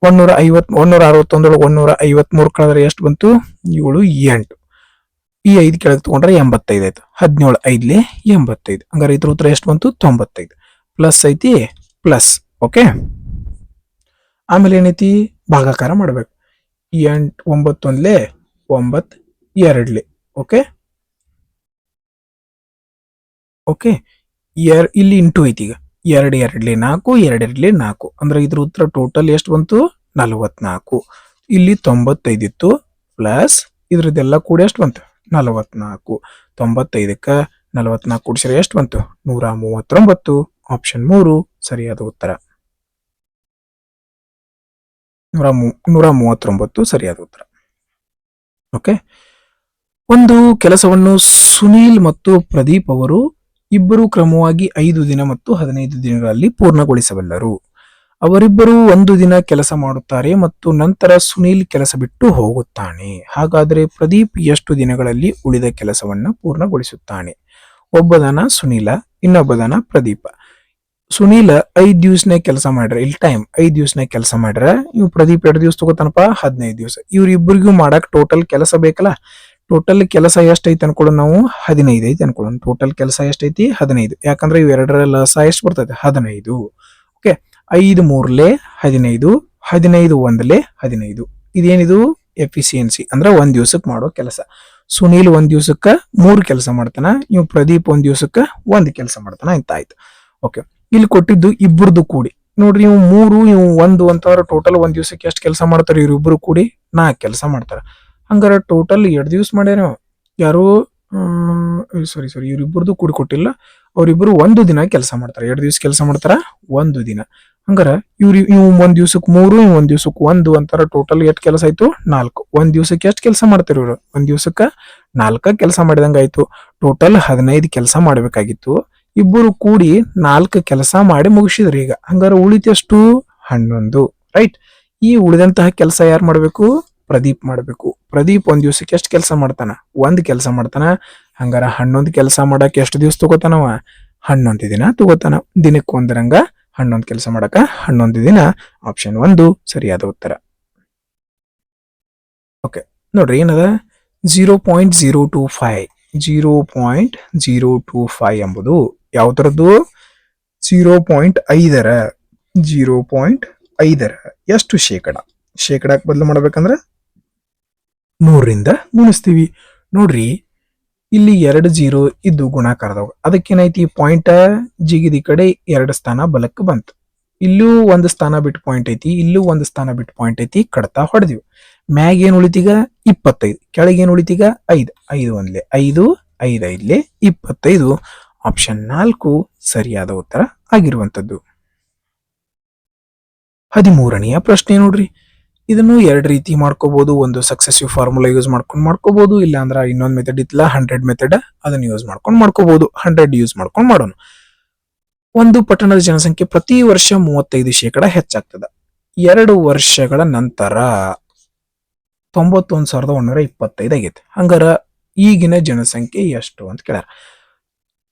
161 153 ಕಳೆದ್ರೆ ಎಷ್ಟು ಬಂತು? 7 8. ಈ 5 ಕೆಳಗೆ ತಗೊಂಡ್ರೆ 85 ಆಯ್ತು. 17 5 85. ಹಂಗಾರೆ ಇದ್ರ ಉತ್ತರ ಎಷ್ಟು ಬಂತು? 95. ಪ್ಲಸ್ ಐತಿ ಪ್ಲಸ್. ಓಕೆ, ಆಮೇಲೆ ಏನೈತಿ? ಭಾಗಾಕಾರ ಮಾಡ್ಬೇಕು. 8 9 1 9 2. ಓಕೆ ಓಕೆ, ಇಲ್ಲಿ ಇಂಟು ಐತಿ. ಈಗ 2 2 4, 2 2 4 ಅಂದ್ರೆ ಇದ್ರ ಉತ್ತರ ಟೋಟಲ್ ಎಷ್ಟು ಬಂತು? 44. ಇಲ್ಲಿ 95 ಇತ್ತು ಪ್ಲಸ್ ಇದ್ರದ್ದೆಲ್ಲ ಕೂಡ ಎಷ್ಟು ಬಂತು? 44. 95ಕ್ಕ 44 ಕೂಡಿಸಿದ್ರೆ ಎಷ್ಟು ಬಂತು? 139. ಆಪ್ಷನ್ 3 ಸರಿಯಾದ ಉತ್ತರ. 139 ಸರಿಯಾದ ಉತ್ತರ. ಓಕೆ, ಒಂದು ಕೆಲಸವನ್ನು ಸುನೀಲ್ ಮತ್ತು ಪ್ರದೀಪ್ ಅವರು ಇಬ್ಬರು ಕ್ರಮವಾಗಿ 5 ದಿನ ಮತ್ತು 15 ದಿನಗಳಲ್ಲಿ ಪೂರ್ಣಗೊಳಿಸಬಲ್ಲರು. ಅವರಿಬ್ಬರು 1 ದಿನ ಕೆಲಸ ಮಾಡುತ್ತಾರೆ ಮತ್ತು ನಂತರ ಸುನೀಲ್ ಕೆಲಸ ಬಿಟ್ಟು ಹೋಗುತ್ತಾನೆ. ಹಾಗಾದರೆ ಪ್ರದೀಪ್ ಎಷ್ಟು ದಿನಗಳಲ್ಲಿ ಉಳಿದ ಕೆಲಸವನ್ನು ಪೂರ್ಣಗೊಳಿಸುತ್ತಾನೆ? ಒಬ್ಬದನ ಸುನೀಲ, ಇನ್ನೊಬ್ಬದನ ಪ್ರದೀಪ. ಸುನೀಲ 5 ದಿವಸನೇ ಕೆಲಸ ಮಾಡ್ರ. ಇಲ್ಲಿ ಟೈಮ್ 5 ದಿವಸನೇ ಕೆಲಸ ಮಾಡ್ರ. ಇವ್ ಪ್ರದೀಪ್ 2 ದಿವಸ ತಗೋತಾನಪ್ಪ, 15 ದಿವಸ. ಇವ್ರಿಬ್ಬರಿಗೂ ಮಾಡಕ್ ಟೋಟಲ್ ಕೆಲಸ ಬೇಕಲ್ಲ. ಟೋಟಲ್ ಕೆಲಸ ಎಷ್ಟೈತಿ ಅನ್ಕೊಳ್ಳೋಣ ನಾವು? 15 ಐತಿ ಅನ್ಕೊಳ್ಳೋಣ. ಟೋಟಲ್ ಕೆಲಸ ಎಷ್ಟೈತಿ? 15. ಯಾಕಂದ್ರೆ ಇವ್ ಎರಡರ ಲಸ ಎಷ್ಟು ಬರ್ತೈತೆ? 15. ಓಕೆ, 5 3 15, 15 1 15. ಇದೇನಿದು ಎಫಿಸಿಯನ್ಸಿ ಅಂದ್ರೆ ಒಂದ್ ದಿವ್ಸಕ್ಕೆ ಮಾಡೋ ಕೆಲಸ. ಸುನೀಲ್ ಒಂದ್ ದಿವ್ಸಕ್ಕ 3 ಕೆಲಸ ಮಾಡ್ತಾನ, ಇವ್ ಪ್ರದೀಪ್ ಒಂದ್ ದಿವ್ಸಕ್ಕ 1 ಕೆಲಸ ಮಾಡ್ತಾನ ಅಂತ ಆಯ್ತು. ಓಕೆ, ಇಲ್ಲಿ ಕೊಟ್ಟಿದ್ದು ಇಬ್ಬರದು ಕೂಡಿ ನೋಡ್ರಿ, ಇವ್ 3 ಇವ್ 1 ಅಂತಂದ್ರೆ ಟೋಟಲ್ ಒಂದ್ ದಿವ್ಸಕ್ಕೆ ಎಷ್ಟು ಕೆಲಸ ಮಾಡ್ತಾರೆ? ಇವ್ರಿಬ್ರು ಕೂಡಿ 4 ಕೆಲಸ ಮಾಡ್ತಾರ. ಹಂಗಾರ ಟೋಟಲ್ 2 ದಿವ್ಸ ಮಾಡ್ಯಾರ. ಯಾರು ಸಾರಿ ಇವ್ರಿಬ್ರದ್ದು ಕೂಡಿ ಕೊಟ್ಟಿಲ್ಲ. ಅವ್ರಿಬ್ರು 1 ದಿನ ಕೆಲಸ ಮಾಡ್ತಾರ. 2 ದಿವ್ಸ ಕೆಲಸ ಮಾಡ್ತಾರ, 1 ದಿನ. ಹಂಗಾರ ಇವ್ ಒಂದ್ ದಿವ್ಸಕ್ಕೆ 3, ಇವ್ ಒಂದ್ ದಿವ್ಸಕ್ಕೆ 1 ಅಂತಾರ. ಟೋಟಲ್ ಎಷ್ಟು ಕೆಲಸ ಆಯ್ತು? 4. ಒಂದ್ ದಿವ್ಸಕ್ಕೆ ಎಷ್ಟು ಕೆಲಸ ಮಾಡ್ತಾರ ಇವ್ರು? ಒಂದ್ ದಿವ್ಸಕ್ಕ 4 ಕೆಲಸ ಮಾಡಿದಂಗ ಆಯ್ತು. ಟೋಟಲ್ 15 ಕೆಲಸ ಮಾಡ್ಬೇಕಾಗಿತ್ತು. ಇಬ್ಬರು ಕೂಡಿ 4 ಕೆಲಸ ಮಾಡಿ ಮುಗಿಸಿದ್ರಿ. ಈಗ ಹಂಗಾರ ಉಳಿತೆಷ್ಟು? 11. ರೈಟ್. ಈ ಉಳಿದಂತಹ ಕೆಲಸ ಯಾರು ಮಾಡ್ಬೇಕು? ಪ್ರದೀಪ್ ಮಾಡ್ಬೇಕು. ಪ್ರದೀಪ್ ಒಂದ್ ದಿವ್ಸಕ್ಕೆ ಎಷ್ಟು ಕೆಲಸ ಮಾಡ್ತಾನ? 1 ಕೆಲಸ ಮಾಡ್ತಾನ. ಹಂಗಾರ 11 ಕೆಲಸ ಮಾಡಕ್ ಎಷ್ಟು ದಿವ್ಸ ತಗೋತಾನವ? 11 ದಿನ ತಗೋತಾನ. ದಿನಕ್ಕೆ ಒಂದರಂಗ 11 ಕೆಲಸ ಮಾಡಕ 11 ದಿನ. ಆಪ್ಷನ್ 1 ಸರಿಯಾದ ಉತ್ತರ. ಓಕೆ, ನೋಡ್ರಿ ಏನದ 0.025. 0.025 ಎಂಬುದು ಯಾವ್ದ್ರದ್ದು? 0.5ರ 0.5ರ ಎಷ್ಟು ಶೇಕಡ? ಶೇಕಡಕ್ಕೆ ಬದಲು ಮಾಡ್ಬೇಕಂದ್ರ 100ರಿಂದ ಗುಣಿಸ್ತೀವಿ. ನೋಡ್ರಿ, ಇಲ್ಲಿ 2 0 ಇದ್ದು ಗುಣಾಕಾರದವಾಗ ಅದಕ್ಕೇನೈತಿ? ಪಾಯಿಂಟ್ ಜಿಗಿದ ಕಡೆ 2 ಸ್ಥಾನ ಬಲಕ್ಕೆ ಬಂತು. ಇಲ್ಲೂ 1 ಸ್ಥಾನ ಬಿಟ್ಟು ಪಾಯಿಂಟ್ ಐತಿ, ಇಲ್ಲೂ 1 ಸ್ಥಾನ ಬಿಟ್ಟು ಪಾಯಿಂಟ್ ಐತಿ. ಕಡ್ತಾ ಹೊಡೆದಿವಿ. ಮ್ಯಾಗ ಏನ್ ಉಳಿತೀಗ? 25. ಕೆಳಗೆ ಏನ್ ಉಳಿತೀಗ? 5. 5 1 5, 5 5 25. ಆಪ್ಷನ್ 4 ಸರಿಯಾದ ಉತ್ತರ ಆಗಿರುವಂತದ್ದು. 13ನೆಯ ಪ್ರಶ್ನೆ ನೋಡ್ರಿ. ಇದನ್ನು 2 ರೀತಿ ಮಾಡ್ಕೋಬಹುದು. ಒಂದು ಸಕ್ಸೆಸಿವ್ ಫಾರ್ಮುಲಾ ಯೂಸ್ ಮಾಡ್ಕೊಂಡು ಮಾಡ್ಕೋಬಹುದು, ಇಲ್ಲ ಅಂದ್ರೆ ಇನ್ನೊಂದು ಮೆಥಡ್ ಇತ್ತಲ್ಲ 100 ಮೆಥಡ್, ಅದನ್ನ ಯೂಸ್ ಮಾಡ್ಕೊಂಡು ಮಾಡ್ಕೋಬಹುದು. 100 ಯೂಸ್ ಮಾಡ್ಕೊಂಡು ಮಾಡೋಣ. ಒಂದು ಪಟ್ಟಣದ ಜನಸಂಖ್ಯೆ ಪ್ರತಿ ವರ್ಷ 35% ಹೆಚ್ಚಾಗ್ತದ. 2 ವರ್ಷಗಳ ನಂತರ 91,125 ಆಗೈತೆ. ಹಂಗಾರ ಈಗಿನ ಜನಸಂಖ್ಯೆ ಎಷ್ಟು ಅಂತ ಕೇಳ್ಯಾರ.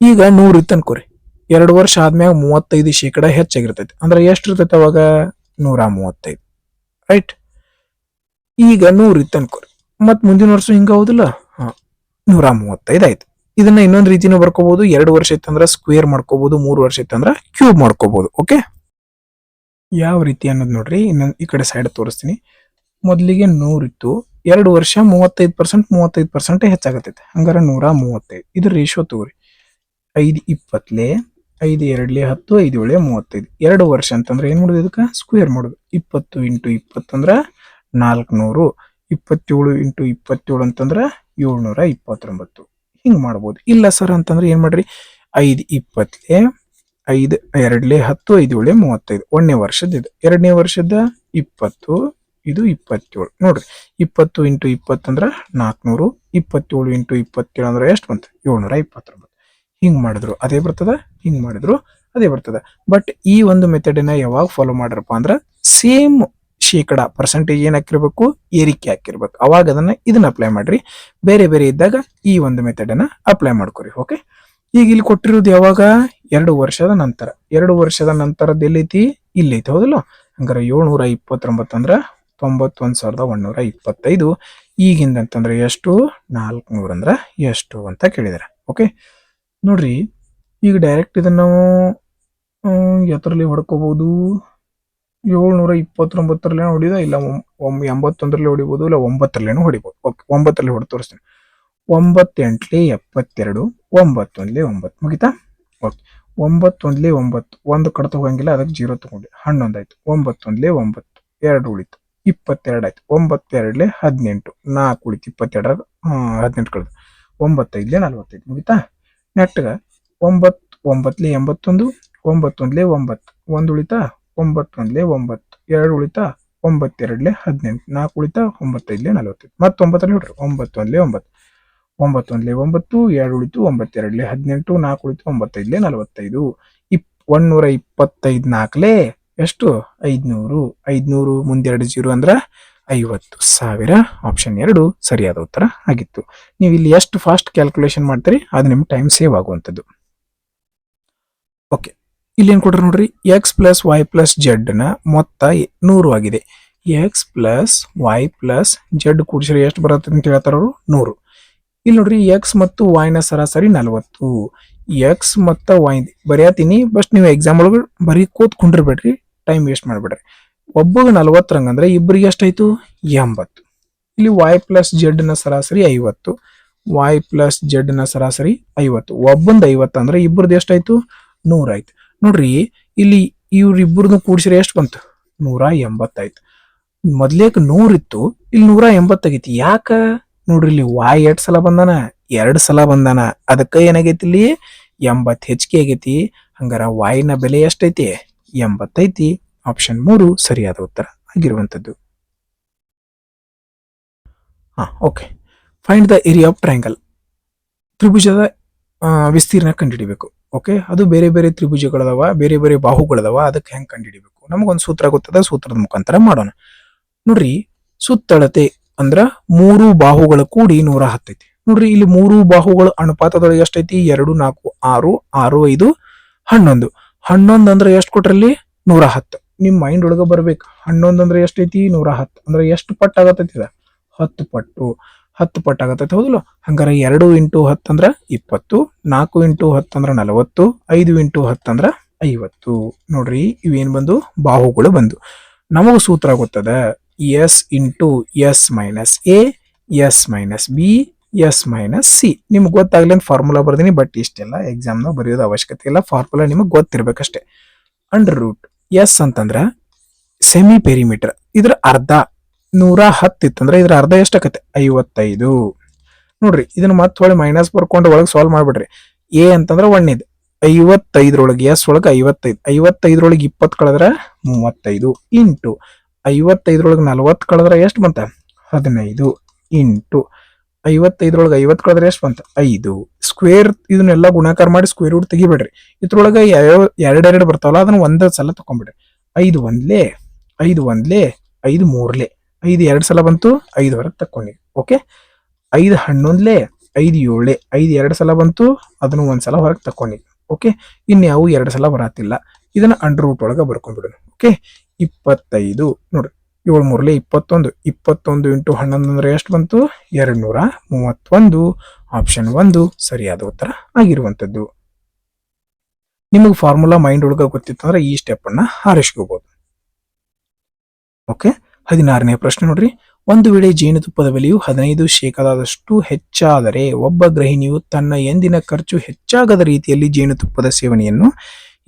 ಈಗ 100 ಇತ್ತು ಅನ್ಕೋರಿ. 2 ವರ್ಷ ಆದ್ಮ್ಯಾಗ 35% ಹೆಚ್ಚಾಗಿರ್ತೈತಿ. ಅಂದ್ರೆ ಎಷ್ಟು ಇರ್ತೈತಿ ಅವಾಗ? 135. ರೈಟ್. ಈಗ 100 ಇತ್ತು ಅನ್ಕೋರಿ. ಮತ್ ಮುಂದಿನ ವರ್ಷ ಹಿಂಗ ಹೌದಿಲ್ಲ? 135 ಆಯ್ತು. ಇದನ್ನ ಇನ್ನೊಂದು ರೀತಿನೂ ಬರ್ಕೋಬಹುದು. 2 ವರ್ಷ ಇತ್ತಂದ್ರ ಸ್ಕ್ವೇರ್ ಮಾಡ್ಕೋಬಹುದು, 3 ವರ್ಷ ಇತ್ತಂದ್ರ ಕ್ಯೂಬ್ ಮಾಡ್ಕೋಬಹುದು. ಓಕೆ, ಯಾವ ರೀತಿ ಅನ್ನೋದು ನೋಡ್ರಿ. ಇನ್ನೊಂದು ಈ ಕಡೆ ಸೈಡ್ ತೋರಿಸ್ತೀನಿ. ಮೊದಲಿಗೆ 100 ಇತ್ತು. 2 ವರ್ಷ 35% ಹೆಚ್ಚಾಗತ್ತೈತೆ. ಹಂಗಾರ 135. ಇದ್ರ ರೇಷಿಯೋ ತಗೋರಿ. 5 20, 5 2 10, 5 7 35. 2 ವರ್ಷ ಅಂತಂದ್ರೆ ಏನ್ ಮಾಡುದು? ಇದಕ್ಕ ಸ್ಕ್ವೇರ್ ಮಾಡುದು. 20 × 20 ಅಂದ್ರ 400. 27 × 27 ಅಂತಂದ್ರ 729. ಹಿಂಗ್ ಮಾಡ್ಬೋದು. ಇಲ್ಲ ಸರ್ ಅಂತಂದ್ರೆ ಏನ್ ಮಾಡ್ರಿ? 5 20, 5 2 10, 5 7 35. 1ನೇ ವರ್ಷದ ಇದು. 2ನೇ ವರ್ಷದ 20, ಇದು 27. ನೋಡ್ರಿ, 20 × 20 ಅಂದ್ರ 400. 27 × 27 ಅಂದ್ರೆ ಎಷ್ಟು ಬಂತು? 729. ಹಿಂಗ್ ಮಾಡಿದ್ರು ಅದೇ ಬರ್ತದ, ಹಿಂಗ್ ಮಾಡಿದ್ರು ಅದೇ ಬರ್ತದ. ಬಟ್ ಈ ಒಂದು ಮೆಥಡ್ ನ ಯಾವಾಗ ಫಾಲೋ ಮಾಡ್ರಪ್ಪ ಅಂದ್ರ ಸೇಮ್ ಶೇಕಡ ಪರ್ಸೆಂಟೇಜ್ ಏನ್ ಹಾಕಿರ್ಬೇಕು? ಏರಿಕೆ ಹಾಕಿರ್ಬೇಕು. ಅವಾಗ ಇದನ್ನ ಅಪ್ಲೈ ಮಾಡ್ರಿ. ಬೇರೆ ಬೇರೆ ಇದ್ದಾಗ ಈ ಒಂದು ಮೆಥಡ್ ಅನ್ನ ಅಪ್ಲೈ ಮಾಡ್ಕೊರಿ. ಓಕೆ, ಈಗ ಇಲ್ಲಿ ಕೊಟ್ಟಿರೋದು ಯಾವಾಗ? 2 ವರ್ಷದ ನಂತರ. 2 ವರ್ಷದ ನಂತರದ್ದು ಎಲ್ಲೈತಿ? ಇಲ್ಲೈತಿ. ಹೌದಲ್ಲ? ಹಂಗಾರೆ 729 ಅಂದ್ರ 91,125. ಈಗಿಂದ ಅಂತಂದ್ರೆ ಎಷ್ಟು? 400 ಅಂದ್ರ ಎಷ್ಟು ಅಂತ ಕೇಳಿದಾರೆ. ಓಕೆ, ನೋಡ್ರಿ, ಈಗ ಡೈರೆಕ್ಟ್ ಇದನ್ನ ನಾವು ಎತ್ತರಲ್ಲಿ ಹೊಡ್ಕೋಬಹುದು. 729 ಹೊಡಿದ, ಇಲ್ಲ 81 ಹೊಡಿಬಹುದು, ಇಲ್ಲ 9 ಹೊಡಿಬಹುದು. ಓಕೆ, 9 ಹೊಡೆದು ತೋರಿಸ್ತೀನಿ. 9 8 72, 9 1 9 ಮುಗಿತಾ? ಓಕೆ, 9 1 9, 1 ಕಡ್ತ ಹೋಗಂಗಿಲ್ಲ, ಅದಕ್ಕೆ 0 ತಗೊಂಡಿ. 11 ಆಯ್ತು. 9 1 9, 2 ಉಳಿತು. 22 ಆಯ್ತು. 9 2 18, 4 ಉಳಿತು. 22 18 ಕಳೆದು 9 5 45 ಮುಗಿತಾ? ನೆಟ್ಗ 9 9 81, 9 1 9, 1 ಉಳಿತಾ? 9 1 9, 2 ಉಳಿತಾ? 9 2 18, 4 ಉಳಿತಾ? 9 5 45. ಮತ್ತೆ 9 ನೋಡ್ರಿ. 9 1 9, 9 1 9, 2 ಉಳಿತು. 9 2 18, 4 ಉಳಿತು. 9 5 45. 125 4 ಎಷ್ಟು? 500. 500 ಮುಂದೆ 2 0 ಅಂದ್ರ 50,000. ಆಪ್ಷನ್ 2 ಸರಿಯಾದ ಉತ್ತರ ಆಗಿತ್ತು. ನೀವು ಇಲ್ಲಿ ಎಷ್ಟು ಫಾಸ್ಟ್ ಕ್ಯಾಲ್ಕುಲೇಷನ್ ಮಾಡ್ತೀರಿ ಅದು ನಿಮ್ಗೆ ಟೈಮ್ ಸೇವ್ ಆಗುವಂಥದ್ದು. ಓಕೆ, ಇಲ್ಲಿ ಏನ್ ಕೊಟ್ರೆ ನೋಡ್ರಿ, x + y + z ನ ಮೊತ್ತ 100 ಆಗಿದೆ. x + y + z ಕೂಡಿಸಿದ್ರೆ ಎಷ್ಟು ಬರುತ್ತೆ ಅಂತ ಹೇಳ್ತಾರ ಅವರು? 100. ಇಲ್ಲಿ ನೋಡ್ರಿ, x ಮತ್ತು y ನ ಸರಾಸರಿ 40. ಎಕ್ಸ್ ಮತ್ತು ವೈ ಬರೆಯತೀನಿ. ಬಸ್ ನೀವು ಎಕ್ಸಾಮ್ ಒಳಗೆ ಬರೀ ಕೂತ್ಕೊಂಡಿರ್ಬೇಡ್ರಿ, ಟೈಮ್ ವೇಸ್ಟ್ ಮಾಡ್ಬೇಡ್ರಿ. ಒಬ್ಬಗೆ 40 ರಂಗಂದ್ರೆ ಇಬ್ಬರಿಗೆ ಎಷ್ಟಾಯ್ತು 80. ಇಲ್ಲಿ y ಪ್ಲಸ್ ಜೆಡ್ ನ ಸರಾಸರಿ 50, y ಪ್ಲಸ್ ಜೆಡ್ ನ ಸರಾಸರಿ 50. ಒಬ್ಬಂದು 50 ಅಂದ್ರೆ ಇಬ್ಬರದು ಎಷ್ಟಾಯ್ತು 100 ಆಯ್ತು. ನೋಡ್ರಿ ಇಲ್ಲಿ ಇವ್ರಿಬ್ಬರನ್ನು ಕೂಡಿಸಿದ್ರೆ ಎಷ್ಟು ಬಂತು 180 ಆಯ್ತು. ಮೊದ್ಲೇಕ್ 100 ಇತ್ತು, ಇಲ್ಲಿ 180 ಆಗೈತಿ. ಯಾಕ ನೋಡ್ರಿ ಇಲ್ಲಿ y 2 ಸಲ ಬಂದಾನ, 2 ಸಲ ಬಂದಾನ, ಅದಕ್ಕ ಏನಾಗೈತಿ ಇಲ್ಲಿ 80 ಹೆಚ್ಚಿಗೆ ಆಗೈತಿ. ಹಂಗಾರ y ನ ಬೆಲೆ ಎಷ್ಟೈತಿ 80 ಐತಿ. ಆಪ್ಷನ್ 3 ಸರಿಯಾದ ಉತ್ತರ ಆಗಿರುವಂತದ್ದು. Okay. Find the area of triangle. ತ್ರಿಭುಜದ ವಿಸ್ತೀರ್ಣ ಕಂಡುಹಿಡಿಬೇಕು. ಓಕೆ, ಅದು ಬೇರೆ ಬೇರೆ ತ್ರಿಭುಜಗಳದಾವ, ಬೇರೆ ಬೇರೆ ಬಾಹುಗಳದಾವ, ಅದಕ್ಕೆ ಹೆಂಗ್ ಕಂಡುಹಿಡಿಬೇಕು ನಮಗೊಂದು ಸೂತ್ರ ಗೊತ್ತದ, ಸೂತ್ರದ ಮುಖಾಂತರ ಮಾಡೋಣ. ನೋಡ್ರಿ, ಸುತ್ತಳತೆ ಅಂದ್ರ 3 ಬಾಹುಗಳ ಕೂಡಿ 110 ಐತಿ. ನೋಡ್ರಿ ಇಲ್ಲಿ 3 ಬಾಹುಗಳ ಅನುಪಾತದೊಳಗೆ ಎಷ್ಟೈತಿ 2 4 6 6 5 11. 11 ಅಂದ್ರೆ ಎಷ್ಟು ಕೊಟ್ರಲ್ಲಿ 110. ನಿಮ್ ಮೈಂಡ್ ಒಳಗ ಬರ್ಬೇಕು. 11 ಅಂದ್ರೆ ಎಷ್ಟೈತಿ 110 ಅಂದ್ರೆ ಎಷ್ಟು ಪಟ್ಟು ಆಗತೈತಿ 10 ಪಟ್ಟು. 10 ಪಟ್ಟು ಆಗತೈತಿ, ಹೌದಲ್ಲ? ಹಂಗಾರ 2 ಇಂಟು 10 ಅಂದ್ರ 20, 4 ಇಂಟು 10 ಅಂದ್ರ 40, 5 ಇಂಟು 10 ಅಂದ್ರ 50. ನೋಡ್ರಿ ಇವೇನ್ ಬಂದು ಬಾಹುಗಳು ಬಂದು. ನಮಗ ಸೂತ್ರ ಗೊತ್ತದ, S into S minus A, S minus B, S minus C. ನಿಮ್ಗೆ ಗೊತ್ತಾಗ್ಲಿ ಫಾರ್ಮುಲಾ ಬರ್ದೀನಿ, ಬಟ್ ಇಷ್ಟೆಲ್ಲ ಎಕ್ಸಾಮ್ನ ಬರೆಯೋದು ಅವಶ್ಯಕತೆ ಇಲ್ಲ. ಫಾರ್ಮುಲಾ ನಿಮಗೆ ಗೊತ್ತಿರ್ಬೇಕಷ್ಟೇ. ಅಂಡರ್ ರೂಟ್ ಎಸ್ ಅಂತಂದ್ರ ಸೆಮಿ ಪೆರಿಮೀಟರ್, ಇದ್ರ ಅರ್ಧ 110 ಇತ್ತಂದ್ರೆ ಇದ್ರ ಅರ್ಧ ಎಷ್ಟಾಕತ್ತೆ 55. ನೋಡ್ರಿ ಇದನ್ನ ಮತ್ತೆ ಹೊಳೆ ಮೈನಸ್ ಬರ್ಕೊಂಡು ಒಳಗೆ ಸಾಲ್ವ್ ಮಾಡ್ಬಿಡ್ರಿ. ಎ ಅಂತಂದ್ರ 1 55 ಎಸ್ ಒಳಗೆ 55, 55 20 ಕಳೆದ್ರ 35 ಇಂಟು 55 40 ಕಳೆದ್ರ ಎಷ್ಟು ಬಂತ 15 ಇಂಟು 55 50 ಕಳೆದ್ರೆ ಎಷ್ಟು ಬಂತ 5. ಸ್ಕ್ವೇರ್ ಇದನ್ನೆಲ್ಲ ಗುಣಾಕಾರ ಮಾಡಿ ಸ್ಕ್ವೇರ್ ರೂಟ್ ತೆಗಿಬೇಡ್ರಿ. ಇದ್ರೊಳಗ ಎರಡೆರಡು ಬರ್ತಾವಲ್ಲ ಅದನ್ನ ಒಂದ್ ಸಲ ತಕೊಂಡ್ಬಿಡ್ರಿ. 5 ಒಂದ್ಲೆ 5 ಒಂದ್ಲೆ 5 ಮೂರ್ಲೆ 5 2 ಸಲ ಬಂತು, 5 ಹೊರಗೆ ತಕೊಂಡಿ. ಓಕೆ, 5 11ಲೆ 5 7ಲೆ 5 2 ಸಲ ಬಂತು, ಅದನ್ನು ಒಂದ್ಸಲ ಹೊರಗೆ ತಕೊಂಡಿ. ಓಕೆ, ಇನ್ಯಾವು 2 ಸಲ ಬರತ್ತಿಲ್ಲ. ಇದನ್ನ ಅಂಡರ್ ರೂಟ್ ಒಳಗ ಬರ್ಕೊಂಡ್ಬಿಡೋಣ. ಓಕೆ, 25 ನೋಡ್ರಿ 7 ಮೂರ್ಲೆ 21, 21 ಇಂಟು 11 ಅಂದ್ರೆ ಎಷ್ಟು ಬಂತು 231. ಆಪ್ಷನ್ 1 ಸರಿಯಾದ ಉತ್ತರ ಆಗಿರುವಂತದ್ದು. ನಿಮಗೆ ಫಾರ್ಮುಲಾ ಮೈಂಡ್ ಒಳಗ ಗೊತ್ತಿತ್ತಂದ್ರೆ ಈ ಸ್ಟೆಪ್ ಅನ್ನ ಆರಿಸ್ಕೋಬಹುದು. ಓಕೆ, 16ನೇ ಪ್ರಶ್ನೆ ನೋಡ್ರಿ. ಒಂದು ವೇಳೆ ಜೇನುತುಪ್ಪದ ಬೆಲೆಯು 15% ಹೆಚ್ಚಾದರೆ ಒಬ್ಬ ಗೃಹಿಣಿಯು ತನ್ನ ಎಂದಿನ ಖರ್ಚು ಹೆಚ್ಚಾಗದ ರೀತಿಯಲ್ಲಿ ಜೇನುತುಪ್ಪದ ಸೇವನೆಯನ್ನು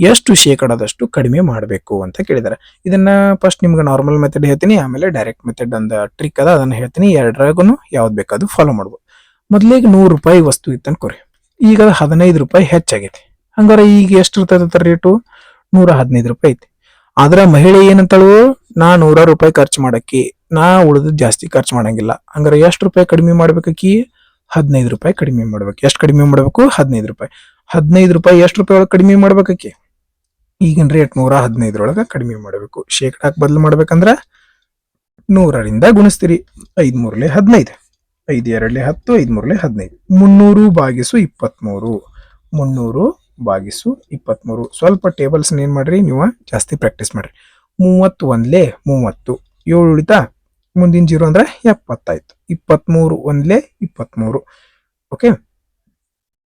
ಎಷ್ಟು ಶೇಕಡಾದಷ್ಟು ಕಡಿಮೆ ಮಾಡಬೇಕು ಅಂತ ಕೇಳಿದಾರೆ. ಇದನ್ನ ಫಸ್ಟ್ ನಿಮ್ಗೆ ನಾರ್ಮಲ್ ಮೆಥಡ್ ಹೇಳ್ತೀನಿ, ಆಮೇಲೆ ಡೈರೆಕ್ಟ್ ಮೆಥಡ್ ಒಂದು ಟ್ರಿಕ್ ಅದ, ಅದನ್ನ ಹೇಳ್ತೀನಿ. ಎರಡರಾಗೂ ಯಾವ್ದು ಬೇಕಾದ್ರೂ ಫಾಲೋ ಮಾಡ್ಬೋದು. ಮೊದ್ಲಿಗೆ 100 ರೂಪಾಯಿ ವಸ್ತು ಇತ್ತು ಅನ್ಕೋರಿ, ಈಗ 15 ರೂಪಾಯಿ ಹೆಚ್ಚಾಗೈತಿ. ಹಂಗಾರ ಈಗ ಎಷ್ಟು ಇರ್ತದ ರೇಟು 115 ರೂಪಾಯಿ ಐತಿ. ಆದ್ರ ಮಹಿಳೆ ಏನಂತಳು, ನಾ 100 ರೂಪಾಯಿ ಖರ್ಚು ಮಾಡಕ್ಕಿ, ನಾ ಉಳಿದ ಜಾಸ್ತಿ ಖರ್ಚು ಮಾಡಂಗಿಲ್ಲ. ಹಂಗಾರ ಎಷ್ಟು ರೂಪಾಯಿ ಕಡಿಮೆ ಮಾಡ್ಬೇಕಿ 15 ರೂಪಾಯಿ ಕಡಿಮೆ ಮಾಡ್ಬೇಕು. ಎಷ್ಟು ಕಡಿಮೆ ಮಾಡ್ಬೇಕು 15 ರೂಪಾಯಿ. 15 ರೂಪಾಯಿ ಎಷ್ಟು ರೂಪಾಯಿ ಒಳಗೆ ಕಡಿಮೆ ಮಾಡ್ಬೇಕಿ, ಈಗಿನ ರೇಟ್ 115 ಕಡಿಮೆ ಮಾಡಬೇಕು. ಶೇಕಡಾಕ್ ಬದಲು ಮಾಡ್ಬೇಕಂದ್ರ 100ರಿಂದ ಗುಣಿಸ್ತೀರಿ. 5 ಮೂರ್ಲೆ 15, 5 2ಲೆ 10, 5 ಮೂರ್ಲೆ 15. 300 ಭಾಗಿಸು 23, 300 ಭಾಗಿಸು 23. ಸ್ವಲ್ಪ ಟೇಬಲ್ಸ್ ಏನ್ ಮಾಡ್ರಿ ನೀವು ಜಾಸ್ತಿ ಪ್ರಾಕ್ಟೀಸ್ ಮಾಡ್ರಿ. 31ಲೆ 30, 7 ಉಳಿತಾ, ಮುಂದಿನ 0 ಅಂದ್ರೆ 70 ಆಯ್ತು. 23 ಒಂದ್ಲೆ 23. ಓಕೆ,